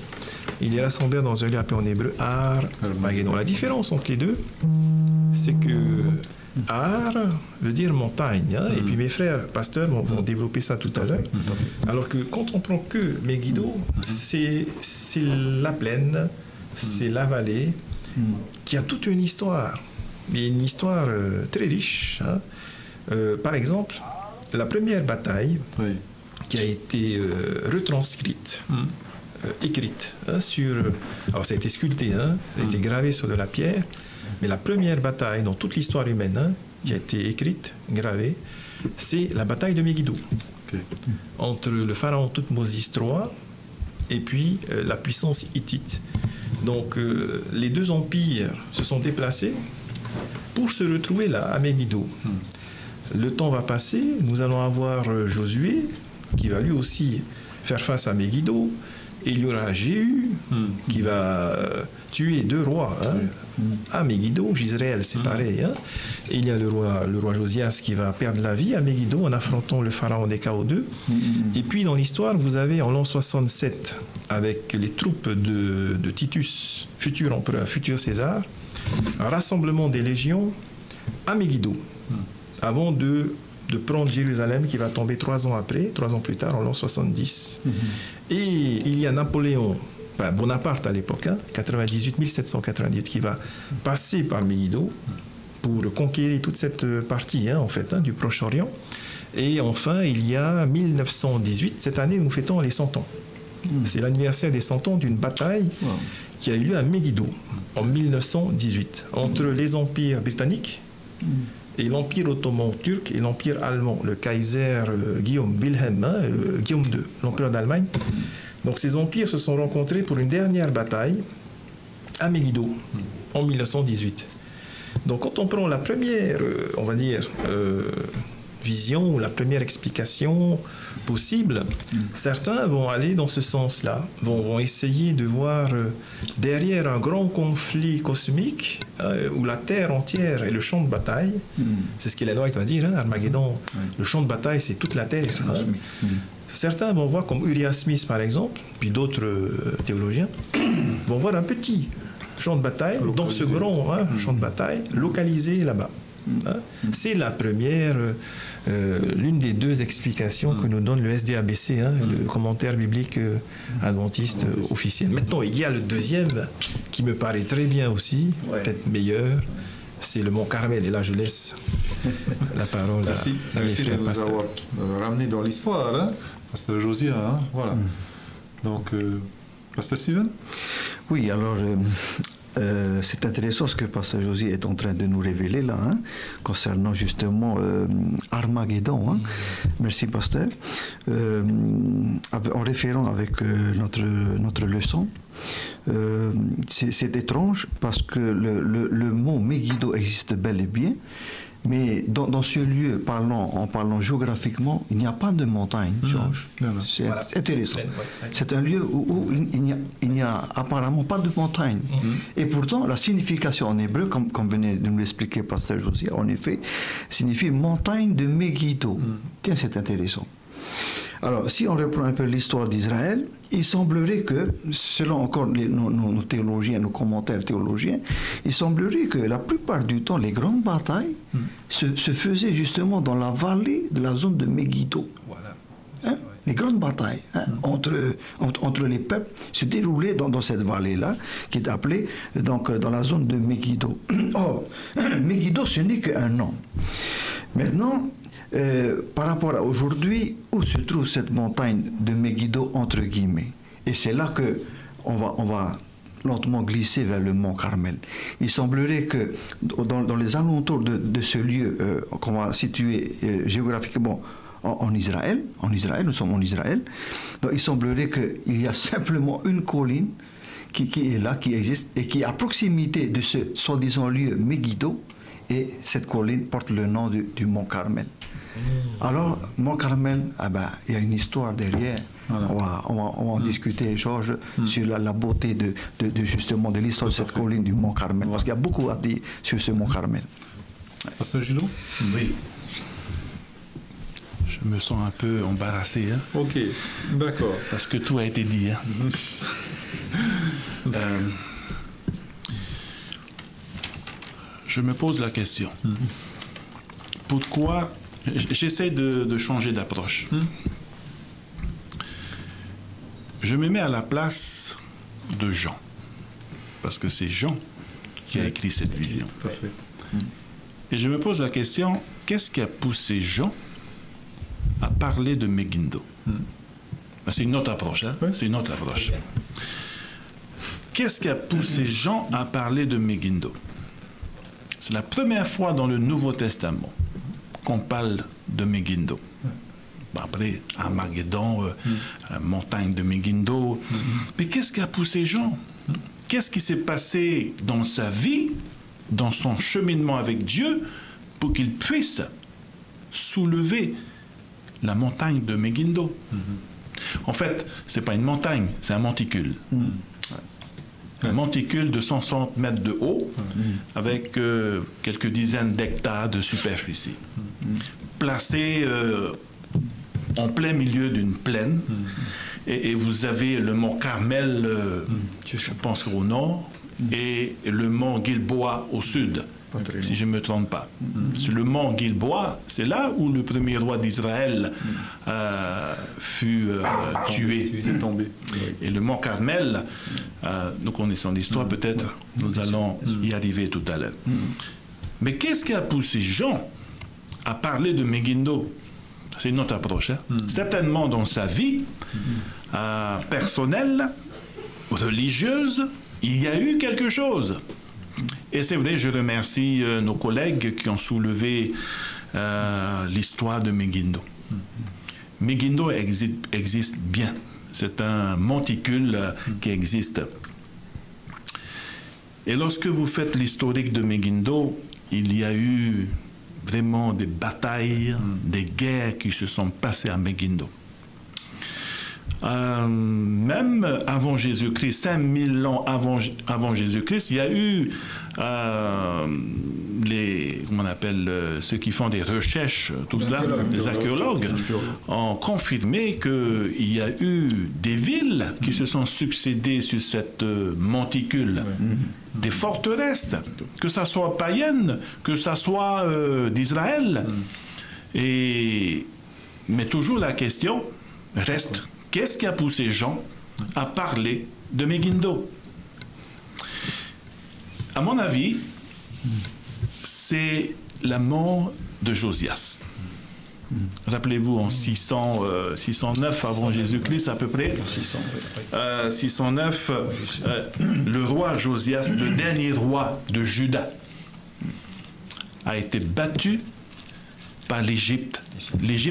Ils les rassemblèrent dans un lieu appelé en hébreu Armageddon. La différence entre les deux, c'est que Ar veut dire montagne, et puis mes frères pasteurs vont développer ça tout à l'heure. Alors que quand on prend que Megiddo, c'est la plaine, c'est la vallée, qui a toute une histoire. Mais une histoire très riche. Par exemple, la première bataille qui a été retranscrite, écrite sur... alors ça a été sculpté, ça a été gravé sur de la pierre, mais la première bataille dans toute l'histoire humaine qui a été écrite, gravée, c'est la bataille de Megiddo. Entre le pharaon Thoutmôsis III et puis la puissance hittite. Donc les deux empires se sont déplacés pour se retrouver là, à Megiddo. Le temps va passer, nous allons avoir Josué, qui va lui aussi faire face à Megiddo, et il y aura Jéhu, qui va tuer deux rois à Megiddo. Jisraël, c'est pareil. Et il y a le roi Josias qui va perdre la vie à Megiddo en affrontant le pharaon des Chaos-2. Et puis dans l'histoire, vous avez en l'an 67, avec les troupes de Titus, futur empereur, futur César, un rassemblement des légions à Megiddo, avant de prendre Jérusalem, qui va tomber 3 ans plus tard, en l'an 70. Et il y a Napoléon, Bonaparte à l'époque, 1798, qui va passer par Megiddo pour conquérir toute cette partie du Proche-Orient. Et enfin, il y a 1918, cette année, nous fêtons les 100 ans. C'est l'anniversaire des 100 ans d'une bataille qui a eu lieu à Megiddo en 1918 entre les empires britanniques Et l'Empire ottoman turc et l'Empire allemand, le Kaiser Guillaume Wilhelm, Guillaume II, l'Empereur d'Allemagne. Donc ces empires se sont rencontrés pour une dernière bataille à Megiddo en 1918. Donc quand on prend la première, on va dire, vision ou la première explication possible, certains vont aller dans ce sens-là, vont essayer de voir derrière un grand conflit cosmique où la Terre entière est le champ de bataille. C'est ce qu'Ellen White va dire, hein, Armageddon. Le champ de bataille, c'est toute la Terre. Certains vont voir, comme Uriah Smith par exemple, puis d'autres théologiens, vont voir un petit champ de bataille dans ce grand champ de bataille localisé là-bas. C'est la première, l'une des deux explications que nous donne le SDABC, le commentaire biblique adventiste officiel. Maintenant, il y a le deuxième qui me paraît très bien aussi, peut-être meilleur, c'est le Mont Carmel. Et là, je laisse la parole à mes frères pasteurs. Merci de ramener dans l'histoire, hein, Pasteur Josiah, hein, voilà. Donc, Pasteur Steven? Oui, alors... c'est intéressant ce que Pasteur Josie est en train de nous révéler là, hein, concernant justement Armageddon. Hein. Merci Pasteur. En référant avec notre leçon, c'est étrange parce que le mont Megiddo existe bel et bien, mais dans ce lieu, en parlant géographiquement, il n'y a pas de montagne, Georges. C'est intéressant. C'est un lieu où il n'y a apparemment pas de montagne. Et pourtant, la signification en hébreu, comme venait de nous l'expliquer Pasteur Josiah, en effet, signifie montagne de Megiddo. Tiens, c'est intéressant. Alors, si on reprend un peu l'histoire d'Israël, il semblerait que, selon encore nos théologiens, nos commentaires théologiens, il semblerait que la plupart du temps, les grandes batailles se faisaient justement dans la vallée de la zone de Megiddo. Voilà. Hein? Les grandes batailles entre les peuples se déroulaient dans cette vallée-là, qui est appelée donc, dans la zone de Megiddo. Or, Megiddo, ce n'est qu'un nom. Maintenant, par rapport à aujourd'hui, où se trouve cette montagne de Megiddo entre guillemets? Et c'est là que on va lentement glisser vers le mont Carmel. Il semblerait que dans les alentours de ce lieu qu'on va situer géographiquement en Israël, nous sommes en Israël, donc il semblerait qu'il y a simplement une colline qui est là, qui existe, et qui est à proximité de ce soi-disant lieu Megiddo, et cette colline porte le nom du mont Carmel. Alors, Mont Carmel, il y a une histoire derrière. Voilà. On va en discuter, Georges, sur la beauté justement de l'histoire de cette colline du Mont Carmel. Parce qu'il y a beaucoup à dire sur ce Mont Carmel. Pasteur Gilot? Oui. Je me sens un peu embarrassé. Hein? Ok, d'accord. Parce que tout a été dit. Hein? Je me pose la question. Pourquoi... J'essaie de changer d'approche. Je me mets à la place de Jean, parce que c'est Jean qui a écrit cette vision. Et je me pose la question, qu'est-ce qui a poussé Jean à parler de Megiddo? C'est une autre approche. Hein? C'est une autre approche. Qu'est-ce qui a poussé Jean à parler de Megiddo? C'est la première fois dans le Nouveau Testament qu'on parle de Megiddo. Après, Armageddon, la montagne de Megiddo. Mais qu'est-ce qui a poussé Jean? Qu'est-ce qui s'est passé dans sa vie, dans son cheminement avec Dieu, pour qu'il puisse soulever la montagne de Megiddo? En fait, ce n'est pas une montagne, c'est un monticule. Un monticule de 160 mètres de haut, avec quelques dizaines d'hectares de superficie, placé en plein milieu d'une plaine. Et vous avez le mont Carmel, je pense au nord, et le mont Gilboa au sud, si je ne me trompe pas. Le mont Gilboa, c'est là où le premier roi d'Israël fut tué. Tombé. Et le mont Carmel, nous connaissons l'histoire, peut-être nous allons y arriver tout à l'heure. Mais qu'est-ce qui a poussé Jean à parler de Megiddo? C'est une autre approche. Hein? Certainement dans sa vie personnelle, religieuse, il y a eu quelque chose. Et c'est vrai, je remercie nos collègues qui ont soulevé l'histoire de Megiddo. Megiddo existe bien. C'est un monticule qui existe. Et lorsque vous faites l'historique de Megiddo, il y a eu vraiment des batailles, des guerres qui se sont passées à Megiddo. Même avant Jésus-Christ, 5000 ans avant Jésus-Christ, il y a eu comment on appelle, ceux qui font des recherches, tout cela, les archéologues, ont confirmé qu'il y a eu des villes qui se sont succédées sur cette monticule, des forteresses, que ça soit païennes, que ça soit d'Israël. Mais toujours la question reste, qu'est-ce qui a poussé Jean à parler de Megiddo? À mon avis, c'est la mort de Josias. Rappelez-vous, en 609 avant Jésus-Christ à peu près, 609, le roi Josias, le dernier roi de Juda, a été battu par l'Égypte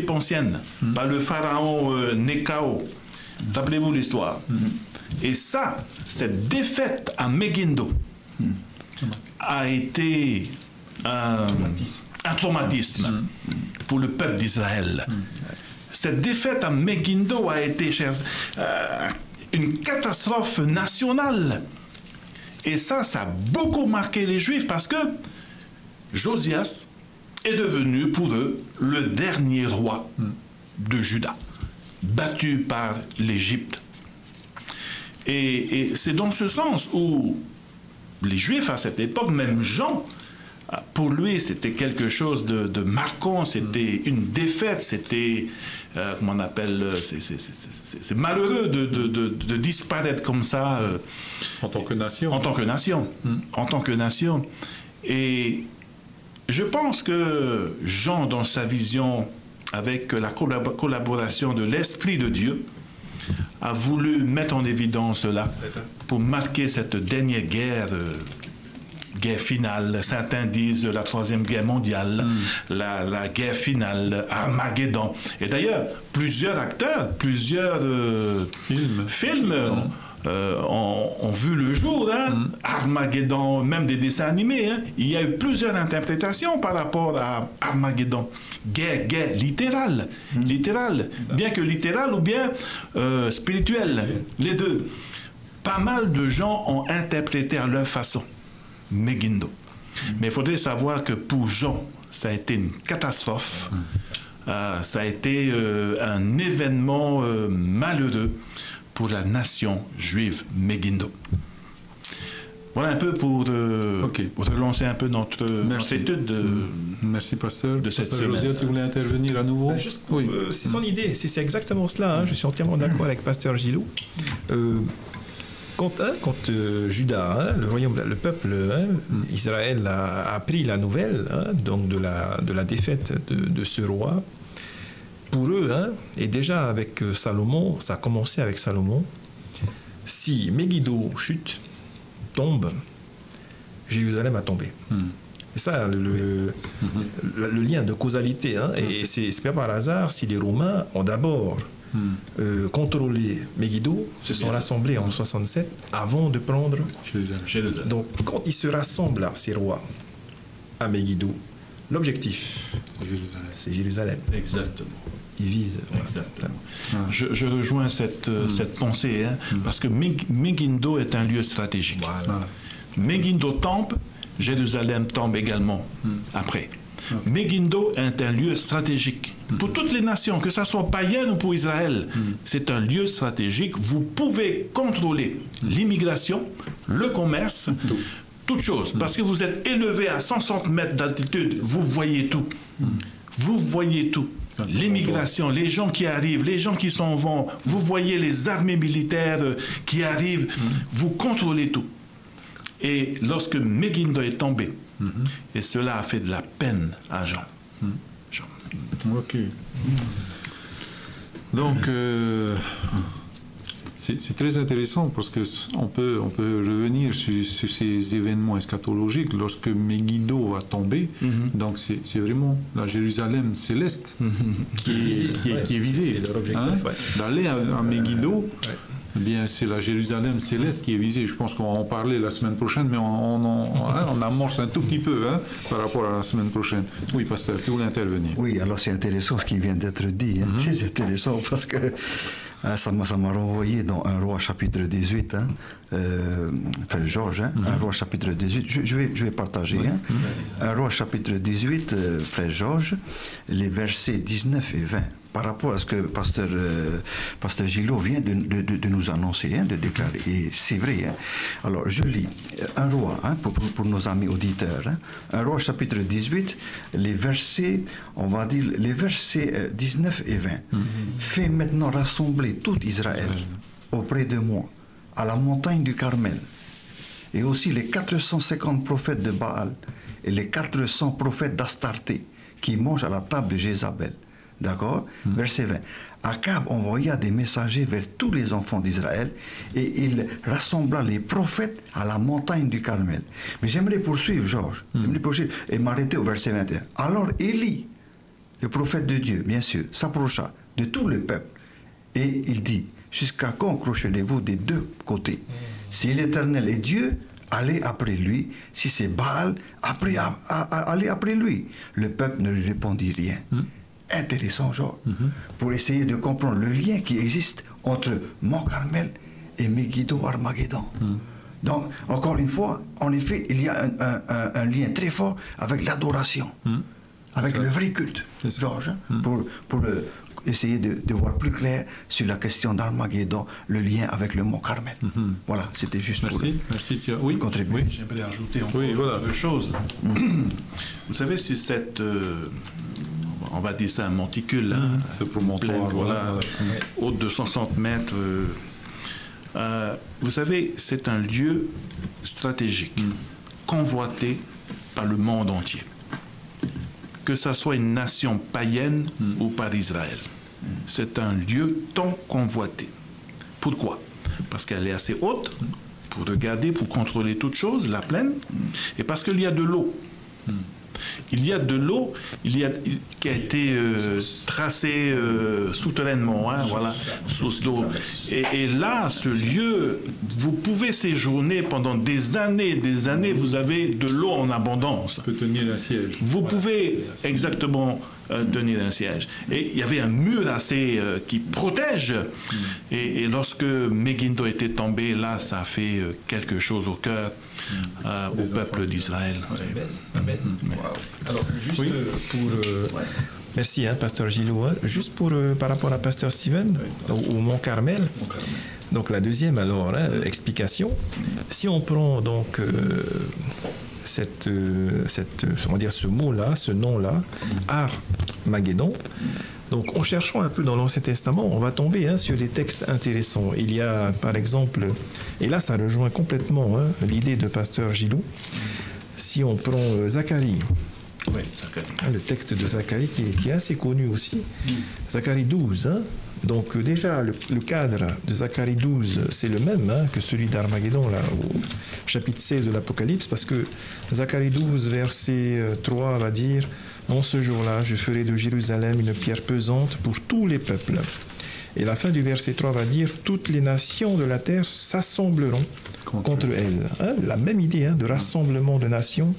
ancienne, par le pharaon Néchao. Rappelez-vous l'histoire. Et ça, cette défaite à Megiddo a été un traumatisme pour le peuple d'Israël. Cette défaite à Megiddo a été une catastrophe nationale. Et ça a beaucoup marqué les Juifs parce que Josias est devenu pour eux le dernier roi de Juda, battu par l'Égypte. Et c'est dans ce sens où les Juifs à cette époque, même Jean, pour lui c'était quelque chose de marquant, c'était une défaite, c'était, comment on appelle, c'est malheureux de disparaître comme ça. En tant que nation. En tant que nation. En tant que nation. Et je pense que Jean, dans sa vision, avec la collaboration de l'Esprit de Dieu, a voulu mettre en évidence cela pour marquer cette dernière guerre finale. Certains disent la Troisième Guerre mondiale, la guerre finale, Armageddon. Et d'ailleurs, plusieurs acteurs, plusieurs films ont vu le jour, Armageddon, même des dessins animés. Il y a eu plusieurs interprétations par rapport à Armageddon. Guerre littérale, bien que littérale ou bien spirituelle, les deux. Pas mal de gens ont interprété à leur façon Megiddo. Mais il faudrait savoir que pour Jean, ça a été une catastrophe. Ça a été un événement malheureux pour la nation juive, Megiddo. Voilà un peu pour relancer un peu notre étude Merci, pasteur. de cette pasteur semaine. Josias, tu voulais intervenir à nouveau? Juste c'est son idée, c'est exactement cela. Je suis entièrement d'accord avec pasteur Gilou. Quand Juda, le royaume, le peuple, Israël a appris la nouvelle donc de la défaite de ce roi, pour eux, et déjà avec Salomon, ça a commencé avec Salomon, si Megiddo chute, tombe, Jérusalem a tombé. Et ça, le lien de causalité, et c'est pas par hasard si les Romains ont d'abord contrôlé Megiddo, se sont rassemblés en 67 avant de prendre Jérusalem. Donc quand ils se rassemblent là, ces rois, à Megiddo, l'objectif, c'est Jérusalem. Exactement. Ils visent. Exactement. Je rejoins cette pensée, parce que Megiddo est un lieu stratégique. Voilà. Megiddo tombe, Jérusalem tombe également après. Megiddo est un lieu stratégique pour toutes les nations, que ce soit païenne ou pour Israël. C'est un lieu stratégique. Vous pouvez contrôler l'immigration, le commerce, toutes choses, parce que vous êtes élevé à 160 mètres d'altitude. Vous voyez tout. Vous voyez tout. L'immigration, les gens qui arrivent, les gens qui s'en vont, vous voyez les armées militaires qui arrivent, vous contrôlez tout. Et lorsque Megiddo est tombé, et cela a fait de la peine à Jean. Ok. Donc, c'est très intéressant parce qu'on peut revenir sur ces événements eschatologiques lorsque Megiddo va tomber. Donc c'est vraiment la Jérusalem céleste qui est visée. C'est leur objectif. D'aller à Megiddo, eh bien, c'est la Jérusalem céleste qui est visée. Je pense qu'on va en parler la semaine prochaine, mais on amorce un tout petit peu par rapport à la semaine prochaine. Oui, pasteur, tu voulais intervenir. Oui, alors c'est intéressant ce qui vient d'être dit. C'est intéressant parce que ça m'a renvoyé dans 1 Roi chapitre 18, enfin Georges, 1 Roi chapitre 18, je vais partager. 1 Roi chapitre 18, frère Georges, les versets 19 et 20. Par rapport à ce que pasteur Gillot vient de nous annoncer, de déclarer. Et c'est vrai. Alors, je lis 1 Roi, pour nos amis auditeurs. 1 Roi chapitre 18, les versets, on va dire, les versets 19 et 20. Fais maintenant rassembler tout Israël auprès de moi, à la montagne du Carmel, et aussi les 450 prophètes de Baal et les 400 prophètes d'Astarté qui mangent à la table de Jézabel. D'accord? Verset 20. Akab envoya des messagers vers tous les enfants d'Israël et il rassembla les prophètes à la montagne du Carmel. Mais j'aimerais poursuivre, Georges. J'aimerais poursuivre et m'arrêter au verset 21. Alors Élie, le prophète de Dieu, bien sûr, s'approcha de tout le peuple et il dit: jusqu'à quand crochelez-vous des deux côtés? Si l'Éternel est Dieu, allez après lui. Si c'est Baal, allez après lui. Le peuple ne lui répondit rien. Intéressant, Georges, pour essayer de comprendre le lien qui existe entre Mont Carmel et Megiddo Armageddon. Donc, encore une fois, en effet, il y a un lien très fort avec l'adoration, avec le vrai culte, Georges, pour essayer de voir plus clair sur la question d'Armageddon, le lien avec le Mont Carmel. Voilà, c'était juste pour contribuer. Oui, j'aimerais ajouter encore deux choses. Vous savez, sur cette... on va dire ça, un monticule, ce promontoire, haut de 160 mètres. Vous savez, c'est un lieu stratégique, convoité par le monde entier. Que ce soit une nation païenne ou par Israël. C'est un lieu tant convoité. Pourquoi? Parce qu'elle est assez haute pour regarder, pour contrôler toutes choses, la plaine, et parce qu'il y a de l'eau. Il y a de l'eau qui a été tracée souterrainement, source d'eau. Et là, ce lieu, vous pouvez séjourner pendant des années, vous avez de l'eau en abondance. Ça peut tenir un siège. Vous pouvez exactement tenir un siège. Et il y avait un mur assez qui protège. Et lorsque Megiddo était tombé, là, ça a fait quelque chose au cœur au peuple d'Israël. Amen. Wow. Alors, juste pour... merci, Pasteur Gillot. Juste pour, par rapport à Pasteur Steven, au Mont Carmel. Donc, la deuxième, alors, explication. Si on prend, donc... on va dire ce mot-là, ce nom-là, Armageddon. Donc, en cherchant un peu dans l'Ancien Testament, on va tomber sur des textes intéressants. Il y a, par exemple, et là, ça rejoint complètement l'idée de Pasteur Gillot. Si on prend Zacharie, le texte de Zacharie qui est assez connu aussi, Zacharie 12. Donc déjà, le cadre de Zacharie 12, c'est le même que celui d'Armageddon, là, au chapitre 16 de l'Apocalypse, parce que Zacharie 12, verset 3, va dire « En ce jour-là, je ferai de Jérusalem une pierre pesante pour tous les peuples. » Et la fin du verset 3 va dire « Toutes les nations de la terre s'assembleront contre elle. » La même idée de rassemblement de nations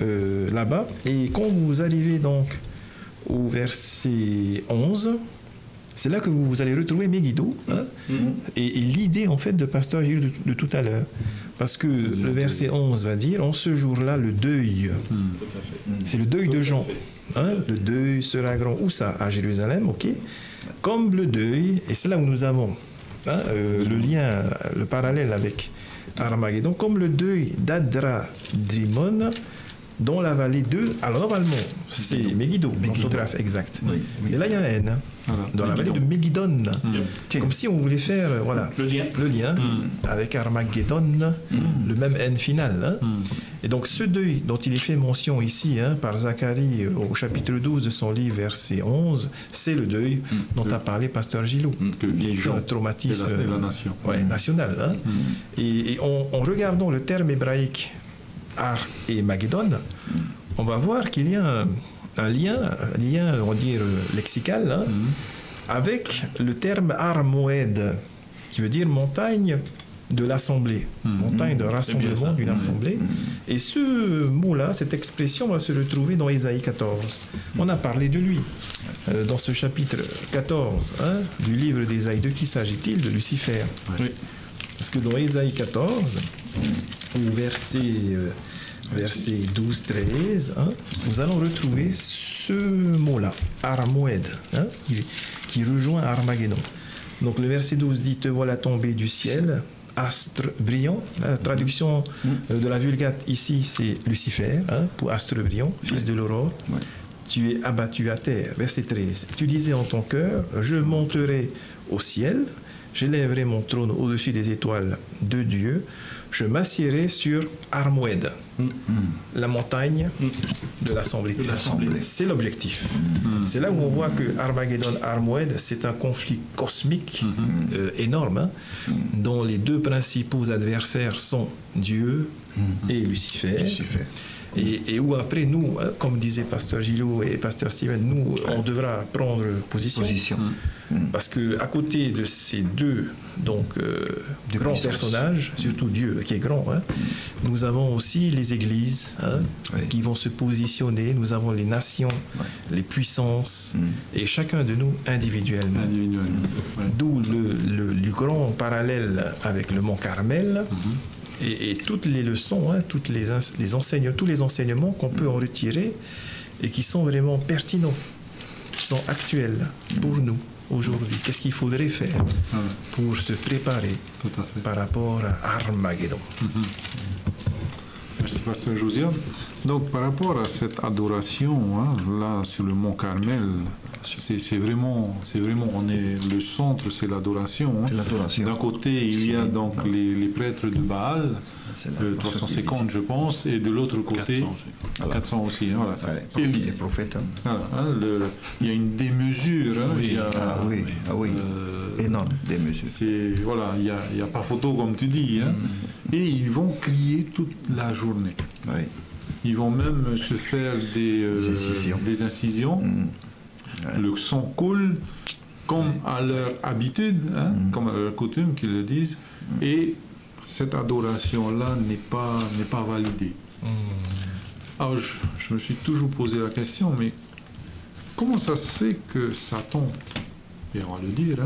là-bas. Et quand vous arrivez donc au verset 11... c'est là que vous allez retrouver Megiddo et l'idée en fait de Pasteur Gilles de tout à l'heure. Parce que le verset 11 va dire, en ce jour-là, le deuil. C'est le deuil de Jean. Le deuil sera grand. Où ça? À Jérusalem, ok. Comme le deuil, et c'est là où nous avons le lien, le parallèle avec Armageddon, comme le deuil d'Adradrimon dans la vallée de... Alors normalement, c'est Megiddo, l'orthographe exacte. Oui, oui. Et là, il y a un N. Hein. Voilà. Dans la vallée de Megidon. Tiens. Comme si on voulait faire Le lien. avec Armageddon, le même N final. Hein. Et donc ce deuil dont il est fait mention ici par Zacharie au chapitre 12 de son livre, verset 11, c'est le deuil dont a parlé Pasteur Gilou. Que Qui vit est Jean, un traumatisme de la nation. national. Hein. Et en regardant le terme hébraïque Ar et Magédon, on va voir qu'il y a un lien, on va dire, lexical, hein, avec le terme Ar Moed, qui veut dire montagne de l'assemblée, montagne de rassemblement d'une assemblée. Et ce mot-là, cette expression va se retrouver dans Ésaïe 14. On a parlé de lui dans ce chapitre 14 du livre d'Ésaïe. De qui s'agit-il? De Lucifer. Oui. Parce que dans Ésaïe 14, au verset 12-13, nous allons retrouver ce mot-là, Armoed, qui rejoint Armageddon. Donc le verset 12 dit « Te voilà tombé du ciel, astre brillant ». La traduction de la Vulgate ici, c'est Lucifer, pour astre brillant, fils de l'aurore. Ouais. Tu es abattu à terre. Verset 13. Tu disais en ton cœur, je monterai au ciel, j'élèverai mon trône au-dessus des étoiles de Dieu, je m'assiérai sur Armoed, la montagne de l'assemblée. C'est l'objectif. C'est là où on voit que Armageddon, Armoed, c'est un conflit cosmique énorme, dont les deux principaux adversaires sont Dieu et Lucifer. Et où après, nous, comme disait Pasteur Gilou et Pasteur Steven, nous, on devra prendre position. Parce qu'à côté de ces deux grands personnages, surtout Dieu qui est grand, nous avons aussi les églises qui vont se positionner, nous avons les nations, les puissances, et chacun de nous individuellement. D'où le grand parallèle avec le mont Carmel. Et toutes les leçons, tous les enseignements qu'on peut en retirer et qui sont vraiment pertinents, qui sont actuels pour nous aujourd'hui. Qu'est-ce qu'il faudrait faire pour se préparer par rapport à Armageddon? Merci, Pasteur Josiane. Donc, par rapport à cette adoration, là, sur le mont Carmel, c'est vraiment, le centre, c'est l'adoration. D'un côté, il y a donc les prêtres de Baal, 350, je pense, et de l'autre côté, 400 aussi. Voilà. Et les prophètes. Il y a une démesure. Énorme démesure. Il n'y a pas photo, comme tu dis. Et ils vont crier toute la journée. Ils vont même se faire des incisions. Le sang coule comme à leur habitude, comme à leur coutume qu'ils le disent, et cette adoration-là n'est pas validée. Alors je me suis toujours posé la question, mais comment ça se fait que Satan, et on va le dire,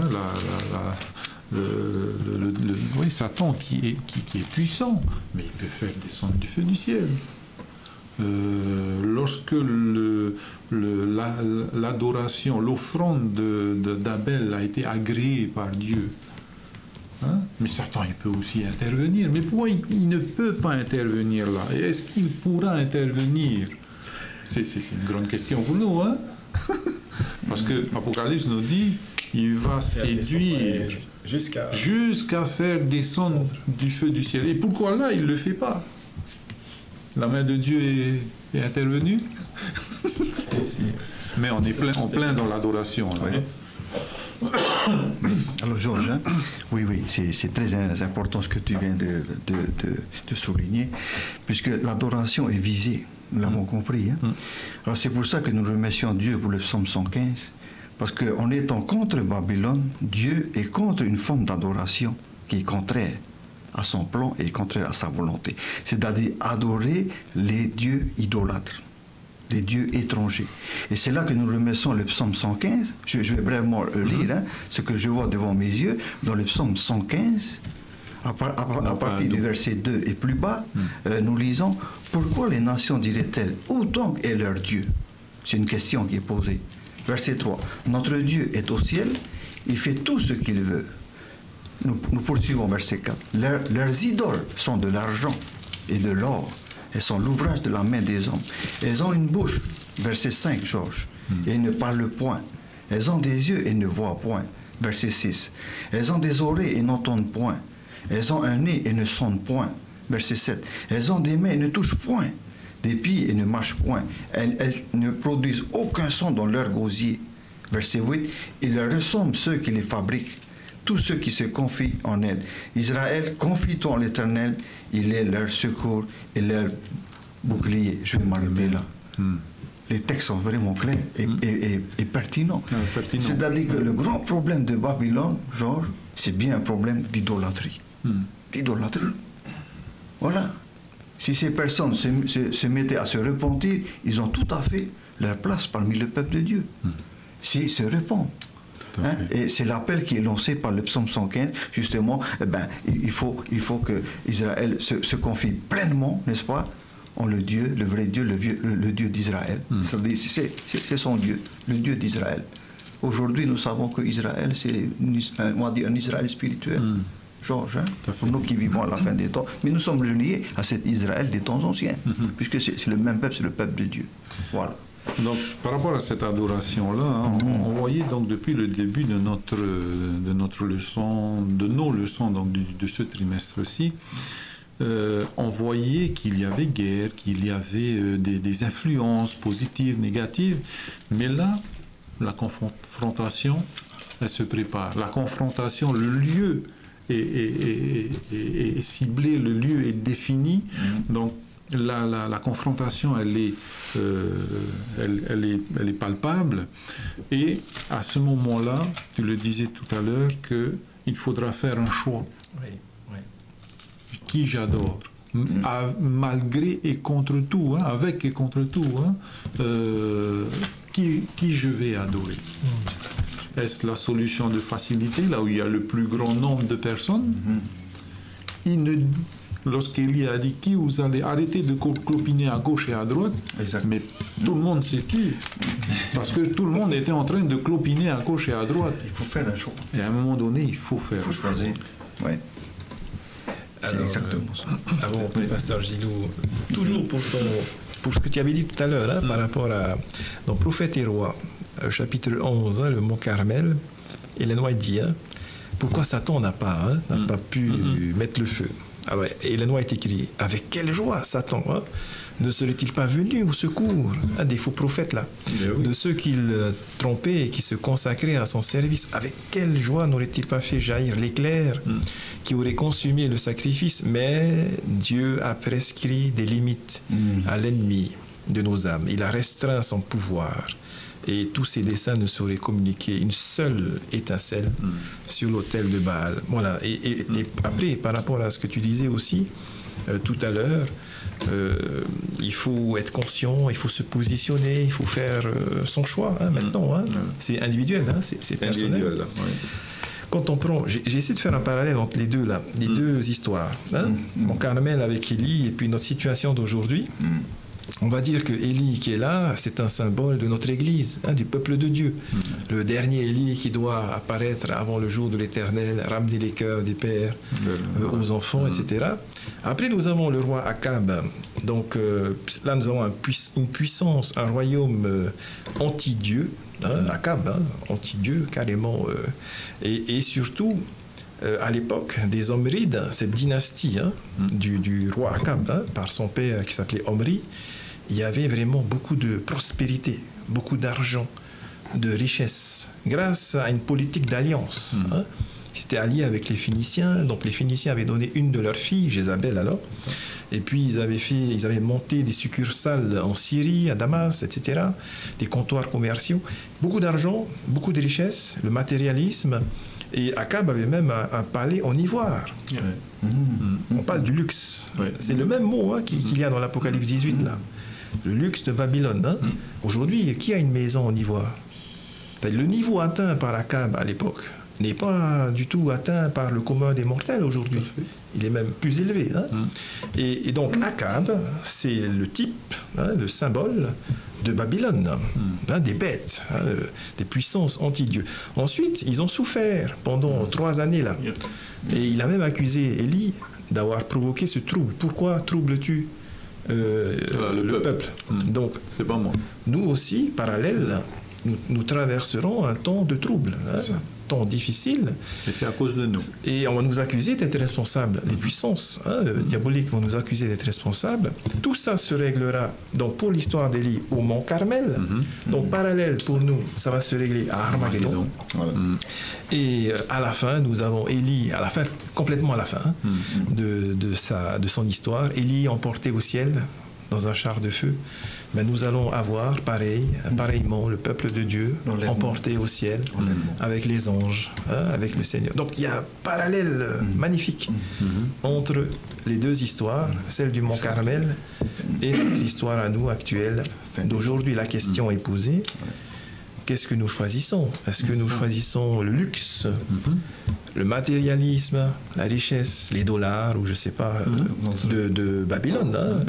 Satan qui est puissant, mais il peut faire descendre du feu du ciel. Lorsque l'adoration, l'offrande d'Abel a été agréée par Dieu, mais Satan, il peut aussi intervenir. Mais pourquoi il ne peut pas intervenir là? Est-ce qu'il pourra intervenir? C'est une grande question pour nous, parce que l'Apocalypse nous dit il va séduire jusqu'à faire descendre du feu du ciel. Et pourquoi là, il ne le fait pas? La main de Dieu est intervenue. Mais on est en plein dans l'adoration. Alors Georges, oui, c'est très important ce que tu viens de souligner, puisque l'adoration est visée, nous l'avons compris. Alors c'est pour ça que nous remercions Dieu pour le psaume 115, parce qu'en étant contre Babylone, Dieu est contre une forme d'adoration qui est contraire à son plan et contraire à sa volonté. C'est-à-dire adorer les dieux idolâtres, les dieux étrangers. Et c'est là que nous remercions le psaume 115. Je vais brièvement lire ce que je vois devant mes yeux. Dans le psaume 115, à partir du verset 2 et plus bas, nous lisons « Pourquoi les nations diraient-elles, où donc est leur Dieu ?» C'est une question qui est posée. Verset 3, « Notre Dieu est au ciel, il fait tout ce qu'il veut. » Nous poursuivons verset 4. Leurs idoles sont de l'argent et de l'or, Elles sont l'ouvrage de la main des hommes. Elles ont une bouche, verset 5, Georges, et elles ne parlent point. Elles ont des yeux et ne voient point, verset 6. Elles ont des oreilles et n'entendent point. Elles ont un nez et ne sentent point, verset 7. Elles ont des mains et ne touchent point, des pieds et ne marchent point. Elles ne produisent aucun son dans leur gosier, verset 8. Il leur ressemble ceux qui les fabriquent, tous ceux qui se confient en elles. Israël, confie-toi en l'Éternel, il est leur secours et leur bouclier. Je vais m'arrêter là. Les textes sont vraiment clairs et pertinents. C'est-à-dire que le grand problème de Babylone, Georges, c'est bien un problème d'idolâtrie. D'idolâtrie. Voilà. Si ces personnes se mettaient à se repentir, ils ont tout à fait leur place parmi le peuple de Dieu. S'ils se repentent. Hein? Et c'est l'appel qui est lancé par le psaume 115, justement, il faut que Israël se confie pleinement, n'est-ce pas, en le Dieu, le vrai Dieu, le Dieu d'Israël. C'est son Dieu, le Dieu d'Israël. Aujourd'hui, nous savons que Israël, c'est on va dire un Israël spirituel. Georges, hein? Pour nous qui vivons à la fin des temps, mais nous sommes reliés à cet Israël des temps anciens, puisque c'est le même peuple, c'est le peuple de Dieu. Voilà. Donc, par rapport à cette adoration-là, hein, on voyait donc depuis le début de notre leçon, de nos leçons donc de ce trimestre-ci, on voyait qu'il y avait guerre, qu'il y avait des influences positives, négatives, mais là, la confrontation, elle se prépare. La confrontation, le lieu est ciblé, le lieu est défini, donc la confrontation, elle est palpable, et à ce moment-là, tu le disais tout à l'heure, qu'il faudra faire un choix. Oui, oui. Qui j'adore, malgré et contre tout, hein, avec et contre tout, hein, qui je vais adorer. Est-ce la solution de facilité, là où il y a le plus grand nombre de personnes? Lorsqu'Élie a dit qui vous allez arrêter de clopiner à gauche et à droite, mais tout le monde s'est tué. Parce que tout le monde était en train de clopiner à gauche et à droite. Il faut faire un choix. Et à un moment donné, il faut faire. Il faut choisir. Oui. Alors, exactement ça. Avant, pasteur Gilou, toujours pour ce que tu avais dit tout à l'heure, hein, par rapport à donc, Prophète et Roi, chapitre 11, hein, le mont Carmel, et Ellen dit pourquoi Satan n'a pas pu mettre le feu. Ah ouais, et Ellen White écrit avec quelle joie Satan ne serait-il pas venu au secours des faux prophètes là, de ceux qu'il trompait et qui se consacraient à son service? Avec quelle joie n'aurait-il pas fait jaillir l'éclair qui aurait consumé le sacrifice? Mais Dieu a prescrit des limites à l'ennemi de nos âmes. Il a restreint son pouvoir. Et tous ces desseins ne sauraient communiquer une seule étincelle sur l'autel de Baal. Voilà. Et après, par rapport à ce que tu disais aussi tout à l'heure, il faut être conscient, il faut se positionner, il faut faire son choix maintenant. Hein. C'est individuel, hein, c'est personnel. Oui. Quand on prend, j'ai essayé de faire un parallèle entre les deux là, les deux histoires. Hein. Mon Carmel avec Élie et puis notre situation d'aujourd'hui. On va dire que Élie qui est là, c'est un symbole de notre Église, du peuple de Dieu. Le dernier Élie qui doit apparaître avant le jour de l'Éternel, ramener les cœurs des pères aux enfants, etc. Après, nous avons le roi Akab. Donc là, nous avons une puissance, un royaume anti-Dieu, Akab, anti-Dieu carrément. Et surtout, à l'époque des Omrides, cette dynastie du roi Akab, par son père qui s'appelait Omri, il y avait vraiment beaucoup de prospérité, beaucoup d'argent, de richesse, grâce à une politique d'alliance. Ils s'étaient alliés avec les Phéniciens, donc les Phéniciens avaient donné une de leurs filles, Jézabel alors, et puis ils avaient monté des succursales en Syrie, à Damas, etc., des comptoirs commerciaux, beaucoup d'argent, beaucoup de richesse, le matérialisme. Et Akab avait même un palais en ivoire. On parle du luxe. C'est le même mot qu'il y a dans l'Apocalypse 18, là. Le luxe de Babylone. Aujourd'hui, qui a une maison en ivoire? Le niveau atteint par Akab à l'époque n'est pas du tout atteint par le commun des mortels aujourd'hui. Il est même plus élevé. Et donc Akab, c'est le type, le symbole de Babylone, des bêtes, des puissances anti-Dieu. Ensuite, ils ont souffert pendant 3 années là. Et il a même accusé Élie d'avoir provoqué ce trouble. Pourquoi troubles-tu le peuple. Donc, c'est pas moi. Nous aussi, parallèle, nous traverserons un temps de trouble, un temps difficile. Et c'est à cause de nous. Et on va nous accuser d'être responsables. Les puissances diaboliques vont nous accuser d'être responsables. Tout ça se réglera, donc pour l'histoire d'Élie, au Mont Carmel. Donc parallèle pour nous, ça va se régler à Armageddon. Voilà. Et à la fin, nous avons Élie, à la fin, complètement à la fin de son histoire, Élie emporté au ciel dans un char de feu. Mais nous allons avoir pareillement le peuple de Dieu emporté au ciel avec les anges, avec le Seigneur. Donc il y a un parallèle magnifique entre les deux histoires, celle du Mont Carmel et notre histoire à nous actuelle. D'aujourd'hui, la question est posée. Qu'est-ce que nous choisissons? Est-ce que nous choisissons le luxe, le matérialisme, la richesse, les dollars, ou je ne sais pas, de Babylone,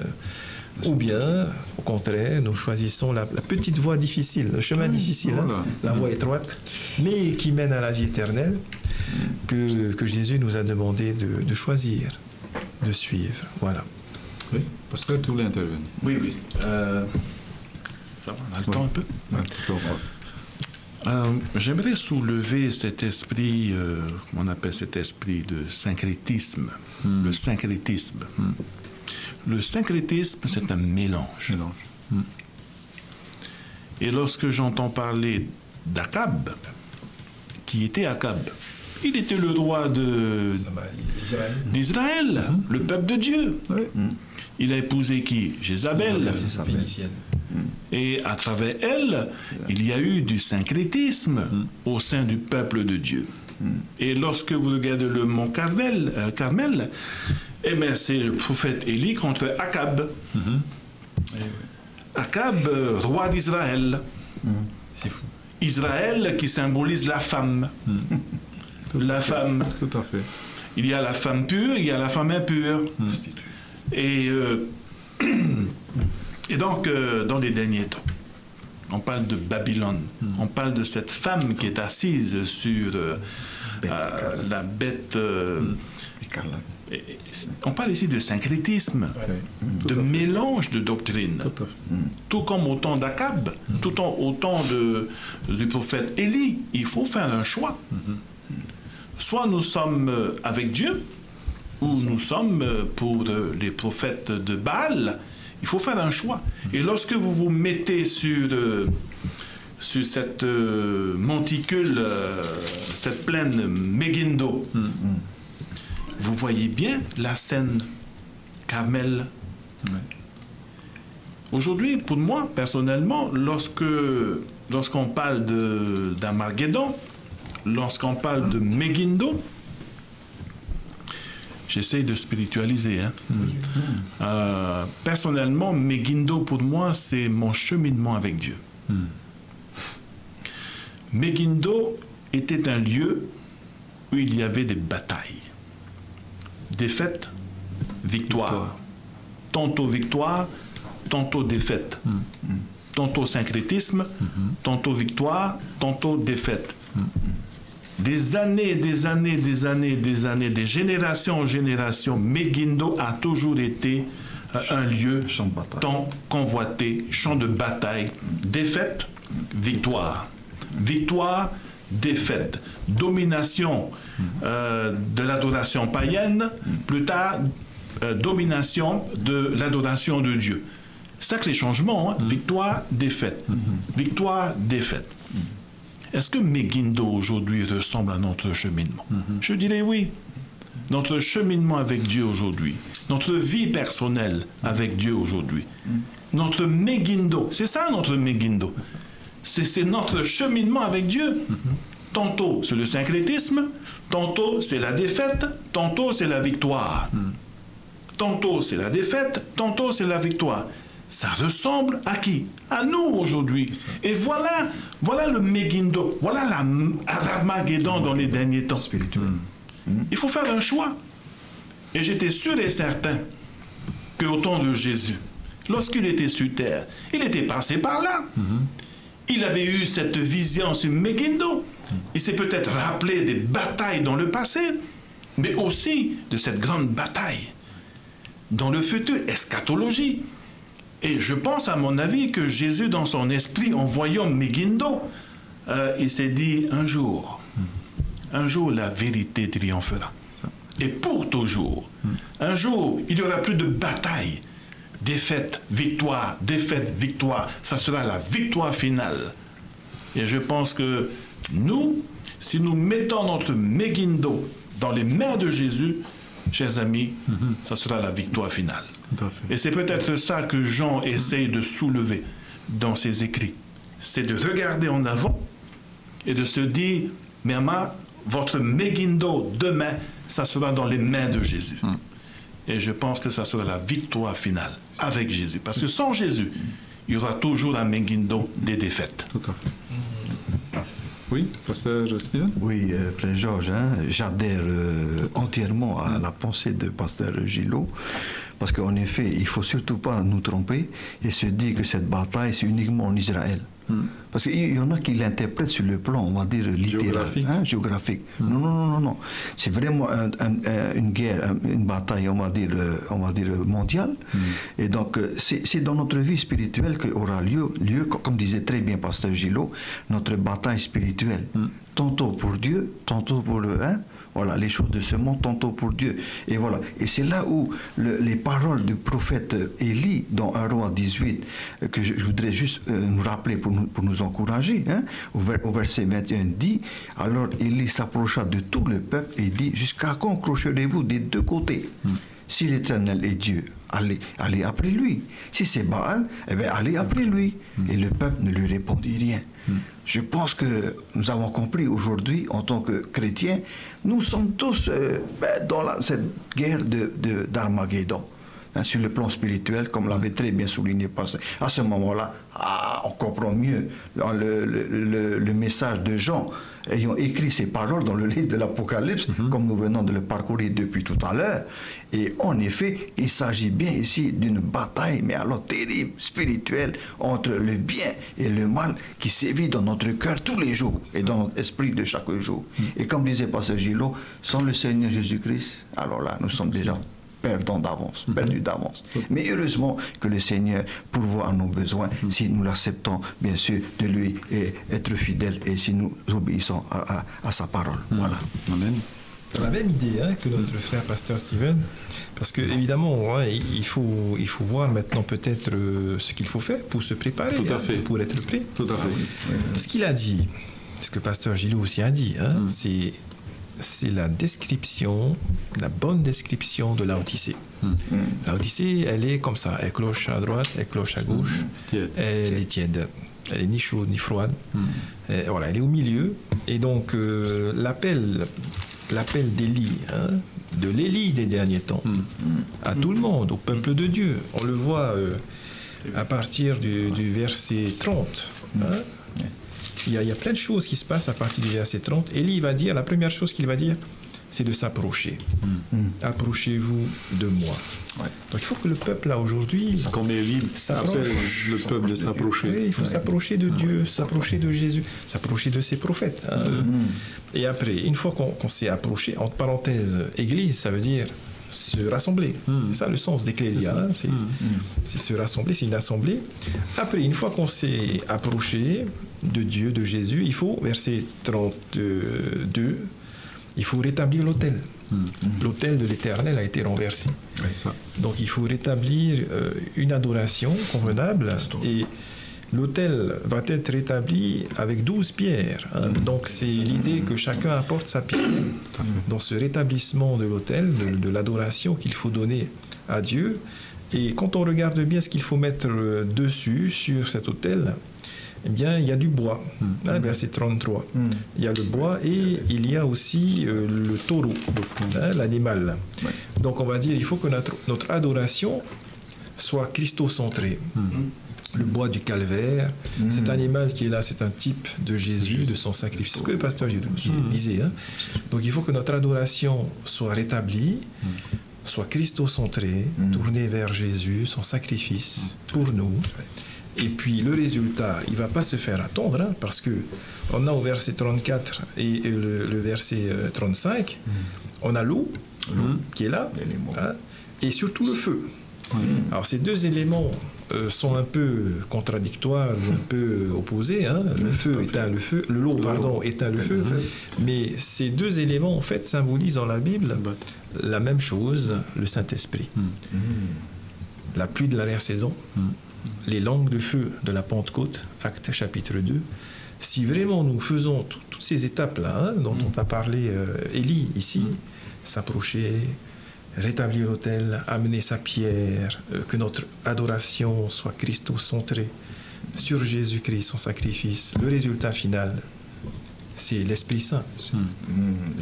ou bien, au contraire, nous choisissons la petite voie difficile, le chemin difficile, la voie étroite, mais qui mène à la vie éternelle, que Jésus nous a demandé de choisir, de suivre. Voilà. Oui, pasteur, tu voulais intervenir. Oui. Ça va, on a le temps un peu. J'aimerais soulever cet esprit, on appelle cet esprit de syncrétisme, le syncrétisme. Le syncrétisme, c'est un mélange. Et lorsque j'entends parler d'Akab, qui était Akab, il était le roi d'Israël, le peuple de Dieu. Il a épousé qui? Jézabel. Et à travers elle, il y a eu du syncrétisme au sein du peuple de Dieu. Et lorsque vous regardez le mont Carmel, eh bien, c'est le prophète Élie contre Akab. Akab, roi d'Israël. C'est fou. Israël qui symbolise la femme. La femme. Tout à fait. Il y a la femme pure, il y a la femme impure. Et donc, dans les derniers temps, on parle de Babylone. On parle de cette femme qui est assise sur la bête écarlate. On parle ici de syncrétisme, de mélange de doctrines. Tout comme au temps d'Akab, tout au temps du prophète Élie, il faut faire un choix. Soit nous sommes avec Dieu, ou nous sommes pour les prophètes de Baal. Il faut faire un choix. Et lorsque vous vous mettez sur cette monticule, cette plaine Megiddo, vous voyez bien la scène Carmel. Aujourd'hui, pour moi, personnellement, lorsqu'on parle d'Armageddon, lorsqu'on parle de Megiddo, j'essaie de spiritualiser. Personnellement, Megiddo, pour moi, c'est mon cheminement avec Dieu. Megiddo était un lieu où il y avait des batailles. Défaite, victoire. Tantôt victoire, tantôt défaite. Tantôt syncrétisme, tantôt victoire, tantôt défaite. Des années, des générations en générations, Megiddo a toujours été un lieu tant convoité, champ de bataille. Défaite, victoire. Victoire, défaite. Domination de l'adoration païenne, plus tard, domination de l'adoration de Dieu. C'est ça que les changements, victoire, défaite. Victoire, défaite. Est-ce que Megiddo aujourd'hui ressemble à notre cheminement? Je dirais oui. Notre cheminement avec Dieu aujourd'hui, notre vie personnelle avec Dieu aujourd'hui, notre Megiddo, c'est ça notre Megiddo. C'est notre cheminement avec Dieu. Tantôt c'est le syncrétisme, tantôt c'est la défaite, tantôt c'est la victoire. Tantôt c'est la défaite, tantôt c'est la victoire. Ça ressemble à qui? À nous aujourd'hui. Et voilà le Megiddo, voilà l'Armageddon dans les derniers temps. Il faut faire un choix. Et j'étais sûr et certain qu'au temps de Jésus, lorsqu'il était sur terre, il était passé par là. Il avait eu cette vision sur Megiddo. Il s'est peut-être rappelé des batailles dans le passé, mais aussi de cette grande bataille dans le futur, eschatologie. Et je pense, à mon avis, que Jésus, dans son esprit, en voyant Megiddo, il s'est dit, un jour, la vérité triomphera. Et pour toujours. Un jour, il n'y aura plus de bataille. Défaite, victoire, ça sera la victoire finale. Et je pense que nous, si nous mettons notre Megiddo dans les mains de Jésus, chers amis, ça sera la victoire finale. Et c'est peut-être ça que Jean essaye de soulever dans ses écrits. C'est de regarder en avant et de se dire, mais votre Megiddo demain, ça sera dans les mains de Jésus. Et je pense que ça sera la victoire finale avec Jésus. Parce que sans Jésus, il y aura toujours un Megiddo des défaites. Tout à fait. Oui, pasteur Steven? Oui, frère Georges, j'adhère entièrement à la pensée de pasteur Gillot, parce qu'en effet, il ne faut surtout pas nous tromper et se dire que cette bataille, c'est uniquement en Israël. Parce qu'il y en a qui l'interprètent sur le plan, on va dire, littéral, géographique. Non. C'est vraiment une guerre, une bataille, on va dire mondiale. Et donc, c'est dans notre vie spirituelle qu'aura lieu, comme disait très bien pasteur Gillot, notre bataille spirituelle. Tantôt pour Dieu, tantôt pour le... Voilà, les choses de ce monde, tantôt pour Dieu. Et voilà. Et c'est là où les paroles du prophète Élie, dans 1 Roi 18, que je voudrais juste nous rappeler pour nous encourager, au verset 21, dit, alors Élie s'approcha de tout le peuple et dit, jusqu'à quand crocherez-vous des deux côtés? Si l'Éternel est Dieu, allez après lui. Si c'est Baal, eh bien, allez après lui. Et le peuple ne lui répondit rien. Je pense que nous avons compris aujourd'hui, en tant que chrétiens, nous sommes tous dans cette guerre d'Armageddon. Sur le plan spirituel, comme l'avait très bien souligné pasteur. À ce moment-là, on comprend mieux le message de Jean, ayant écrit ces paroles dans le livre de l'Apocalypse, comme nous venons de le parcourir depuis tout à l'heure. Et en effet, il s'agit bien ici d'une bataille, mais alors terrible, spirituelle, entre le bien et le mal qui sévit dans notre cœur tous les jours et dans notre esprit de chaque jour. Et comme disait pasteur Gillot, sans le Seigneur Jésus-Christ, alors là, nous sommes déjà perdus d'avance. Mais heureusement que le Seigneur pourvoit à nos besoins si nous l'acceptons, bien sûr, de lui et être fidèles et si nous obéissons à sa parole. Voilà. Amen. Dans la même idée que notre frère pasteur Steven, parce que évidemment, il faut voir maintenant peut-être ce qu'il faut faire pour se préparer, pour être prêt. Tout à fait. Ce qu'il a dit, ce que pasteur Gillot aussi a dit, c'est la description, la bonne description de la Odyssée. La Odyssée, elle est comme ça, elle cloche à droite, elle cloche à gauche, elle est tiède. Elle est ni chaude ni froide. Voilà, elle est au milieu. Et donc, l'appel d'Élie, de l'Élie des derniers temps, à tout le monde, au peuple de Dieu. On le voit à partir du verset 30. Il y a plein de choses qui se passent à partir du verset 30. Élie va dire, la première chose qu'il va dire, c'est de s'approcher. Approchez-vous de moi. Donc il faut que le peuple, là, aujourd'hui, comme Élie appelle le peuple de s'approcher. Oui, il faut s'approcher de Dieu, s'approcher de Jésus, s'approcher de ses prophètes. Et après, une fois qu'on s'est approché, entre parenthèses, église, ça veut dire se rassembler. C'est ça le sens d'Ecclésia. C'est se rassembler, c'est une assemblée. Après, une fois qu'on s'est approché de Dieu, de Jésus, il faut, verset 32, il faut rétablir l'autel. L'autel de l'Éternel a été renversé. Donc il faut rétablir une adoration convenable et l'autel va être rétabli avec 12 pierres. Donc c'est l'idée que chacun apporte sa pierre dans ce rétablissement de l'autel, de l'adoration qu'il faut donner à Dieu. Et quand on regarde bien ce qu'il faut mettre dessus, sur cet autel, eh bien, il y a du bois, verset 33. Il y a le bois et il y a aussi le taureau, l'animal. Donc on va dire, il faut que notre adoration soit christocentrée. Le bois du calvaire, cet animal qui est là, c'est un type de Jésus, de son sacrifice. C'est ce que le pasteur disait. Donc il faut que notre adoration soit rétablie, soit christocentrée, tournée vers Jésus, son sacrifice pour nous. Et puis le résultat, il ne va pas se faire attendre, parce que on a au verset 34 et le verset 35, on a l'eau qui est là, et surtout le feu. Alors ces deux éléments sont un peu contradictoires ou un peu opposés. Hein. Le feu éteint le feu, l'eau pardon éteint le feu. Mais ces deux éléments en fait symbolisent dans la Bible la même chose, le Saint-Esprit. La pluie de l'arrière-saison, les langues de feu de la Pentecôte, Actes chapitre 2. Si vraiment nous faisons toutes ces étapes-là, dont on t'a parlé, Élie, ici, s'approcher, rétablir l'autel, amener sa pierre, que notre adoration soit Christo-centrée sur Jésus-Christ, son sacrifice, le résultat final, c'est l'Esprit Saint.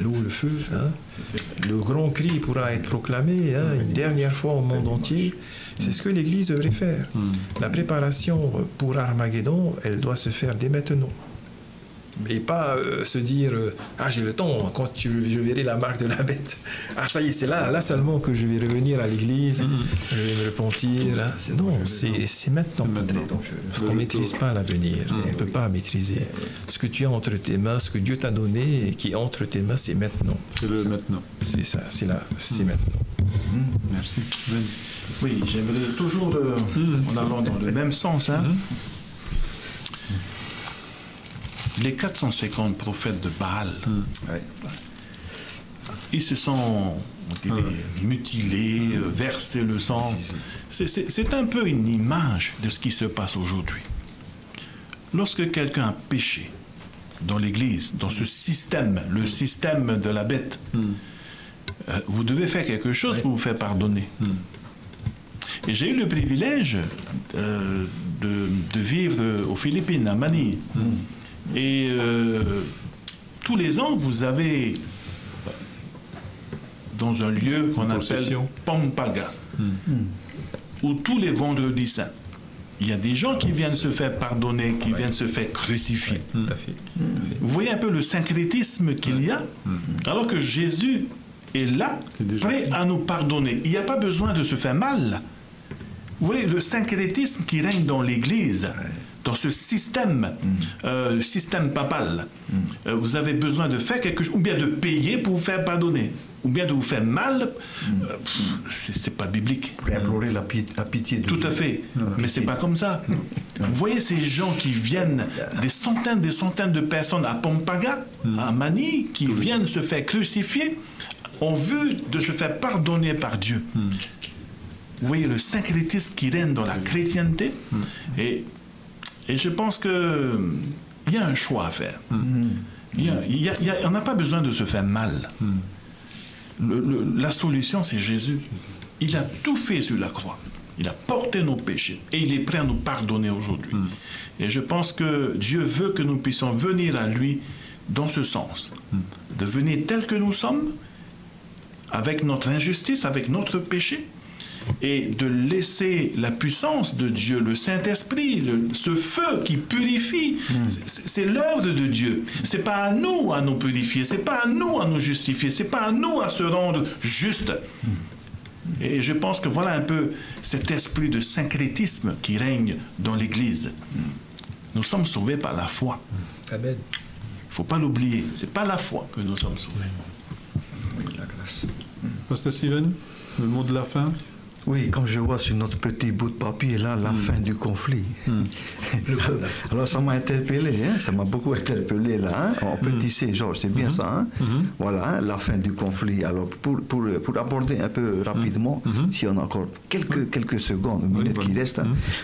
L'eau, le feu, hein. Le grand cri pourra être proclamé une dernière fois au monde entier. C'est ce que l'Église devrait faire. La préparation pour Armageddon, elle doit se faire dès maintenant. Et pas se dire j'ai le temps, quand je verrai la marque de la bête. Ça y est, c'est là seulement que je vais revenir à l'église, je vais me repentir. Là. Non, c'est maintenant. Parce qu'on ne maîtrise pas l'avenir. On ne peut pas maîtriser. Ce que tu as entre tes mains, ce que Dieu t'a donné et qui est entre tes mains, c'est maintenant. C'est le maintenant. C'est ça, c'est là, c'est maintenant. Merci. Ben. Oui, j'aimerais toujours, en allant dans le même sens, les 450 prophètes de Baal, ils se sont mutilés, versé le sang. C'est un peu une image de ce qui se passe aujourd'hui. Lorsque quelqu'un a péché dans l'Église, dans ce système, le système de la bête, vous devez faire quelque chose pour vous faire pardonner. Et j'ai eu le privilège de vivre aux Philippines, à Manille. Et tous les ans, vous avez dans un lieu qu'on appelle Pampaga, où tous les vendredis saints, il y a des gens qui viennent se faire pardonner, qui viennent se faire crucifier. Tout à fait. Vous voyez un peu le syncrétisme qu'il y a, alors que Jésus est là, prêt à nous pardonner. Il n'y a pas besoin de se faire mal. Vous voyez le syncrétisme qui règne dans l'Église, dans ce système, système papal. Vous avez besoin de faire quelque chose, ou bien de payer pour vous faire pardonner, ou bien de vous faire mal. C'est pas biblique. Pour implorer la pitié de Tout à fait. Mais c'est pas comme ça. Vous voyez ces gens qui viennent, des centaines de personnes à Pampaga, à Manille, qui viennent se faire crucifier en vue de se faire pardonner par Dieu. Vous voyez le syncrétisme qui règne dans la chrétienté. Et je pense qu'il y a un choix à faire. On n'a pas besoin de se faire mal. La solution, c'est Jésus. Il a tout fait sur la croix. Il a porté nos péchés. Et il est prêt à nous pardonner aujourd'hui. Et je pense que Dieu veut que nous puissions venir à lui dans ce sens. De venir tel que nous sommes, avec notre injustice, avec notre péché, et de laisser la puissance de Dieu, le Saint-Esprit, ce feu qui purifie, c'est l'œuvre de Dieu. C'est pas à nous à nous purifier, c'est pas à nous à nous justifier, c'est pas à nous à se rendre juste. Et je pense que voilà un peu cet esprit de syncrétisme qui règne dans l'Église. Nous sommes sauvés par la foi. Amen. Il ne faut pas l'oublier, c'est pas la foi que nous sommes sauvés. Oui, la grâce. Pasteur Steven, le mot de la fin. Oui, comme je vois sur notre petit bout de papier, là, la fin du conflit. Alors, ça m'a interpellé, ça m'a beaucoup interpellé, là, en petit C, Georges, c'est bien ça, Voilà, la fin du conflit. Alors, pour aborder un peu rapidement, si on a encore quelques secondes, minutes qui restent,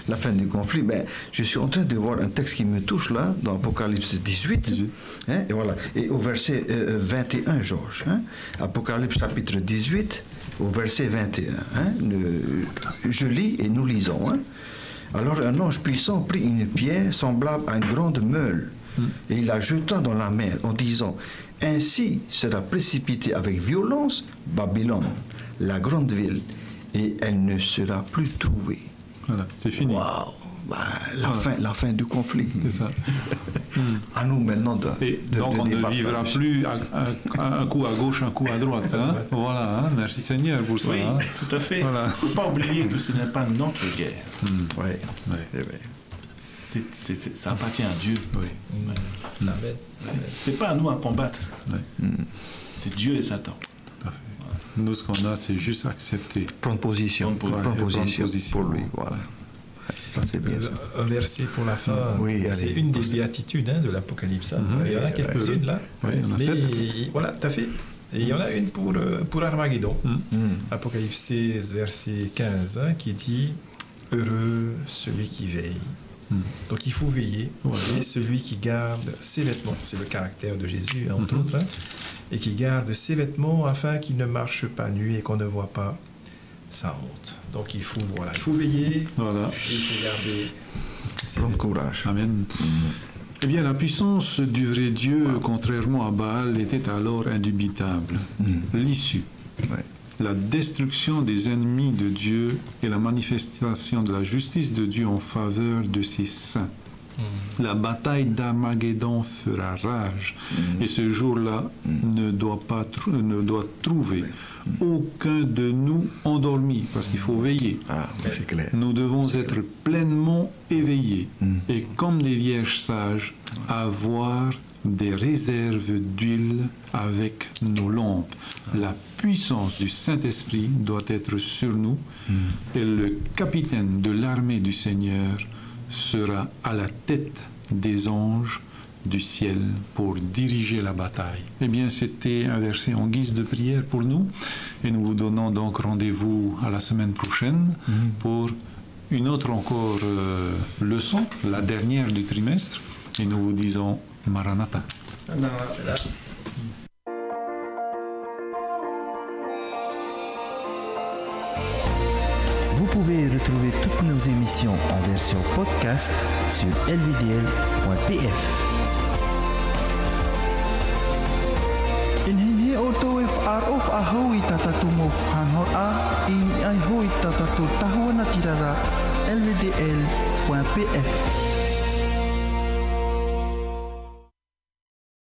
la fin du conflit, je suis en train de voir un texte qui me touche, là, dans Apocalypse 18, et voilà, et au verset 21, Georges, Apocalypse chapitre 18, au verset 21. Je lis et nous lisons. Alors un ange puissant prit une pierre semblable à une grande meule et il la jeta dans la mer en disant « Ainsi sera précipitée avec violence Babylone, la grande ville, et elle ne sera plus trouvée. » Voilà, c'est fini. Waouh! La fin du conflit. C'est ça. À nous maintenant de donc on ne débattre vivra là-dessus. plus un coup à gauche, un coup à droite. Voilà, merci Seigneur pour ça. Oui, tout à fait. Il ne faut pas oublier que ce n'est pas notre guerre. Ça appartient à Dieu. Amen. C'est pas à nous à combattre. C'est Dieu et Satan. Tout à fait. Nous, ce qu'on a, c'est juste accepter. Prendre position. Prendre position position. pour lui. Voilà. Ça, c'est bien ça. Un verset pour la fin. Oui, c'est allez. une des béatitudes de l'Apocalypse. Il y en a quelques-unes là. Oui, il y en a Mais 7. voilà, tout à fait. Et il y en a une pour Armageddon. Apocalypse 16, verset 15, qui dit « Heureux celui qui veille ». Donc il faut veiller. Et celui qui garde ses vêtements, c'est le caractère de Jésus, entre autres, et qui garde ses vêtements afin qu'il ne marche pas nu et qu'on ne voit pas sa honte. Donc il faut veiller, Voilà. et il faut garder ses Prendre vêtements. courage. Amen. Eh bien, la puissance du vrai Dieu, contrairement à Baal, était alors indubitable. L'issue, Ouais. la destruction des ennemis de Dieu et la manifestation de la justice de Dieu en faveur de ses saints. La bataille d'Armageddon fera rage et ce jour-là ne doit trouver aucun de nous endormi parce qu'il faut veiller. Ah, c'est clair. Nous devons être pleinement éveillés et comme des vierges sages, avoir des réserves d'huile avec nos lampes. La puissance du Saint-Esprit doit être sur nous et le capitaine de l'armée du Seigneur sera à la tête des anges du ciel pour diriger la bataille. Eh bien, c'était un verset en guise de prière pour nous et nous vous donnons donc rendez-vous à la semaine prochaine pour une autre encore leçon, la dernière du trimestre, et nous vous disons Maranatha. Vous pouvez retrouver toutes nos émissions en version podcast sur lvdl.pf. Inhini auto if ar of ahoy tatatumof hanhor a in ay hoy tatatu tahuana tirara lvdl.pf.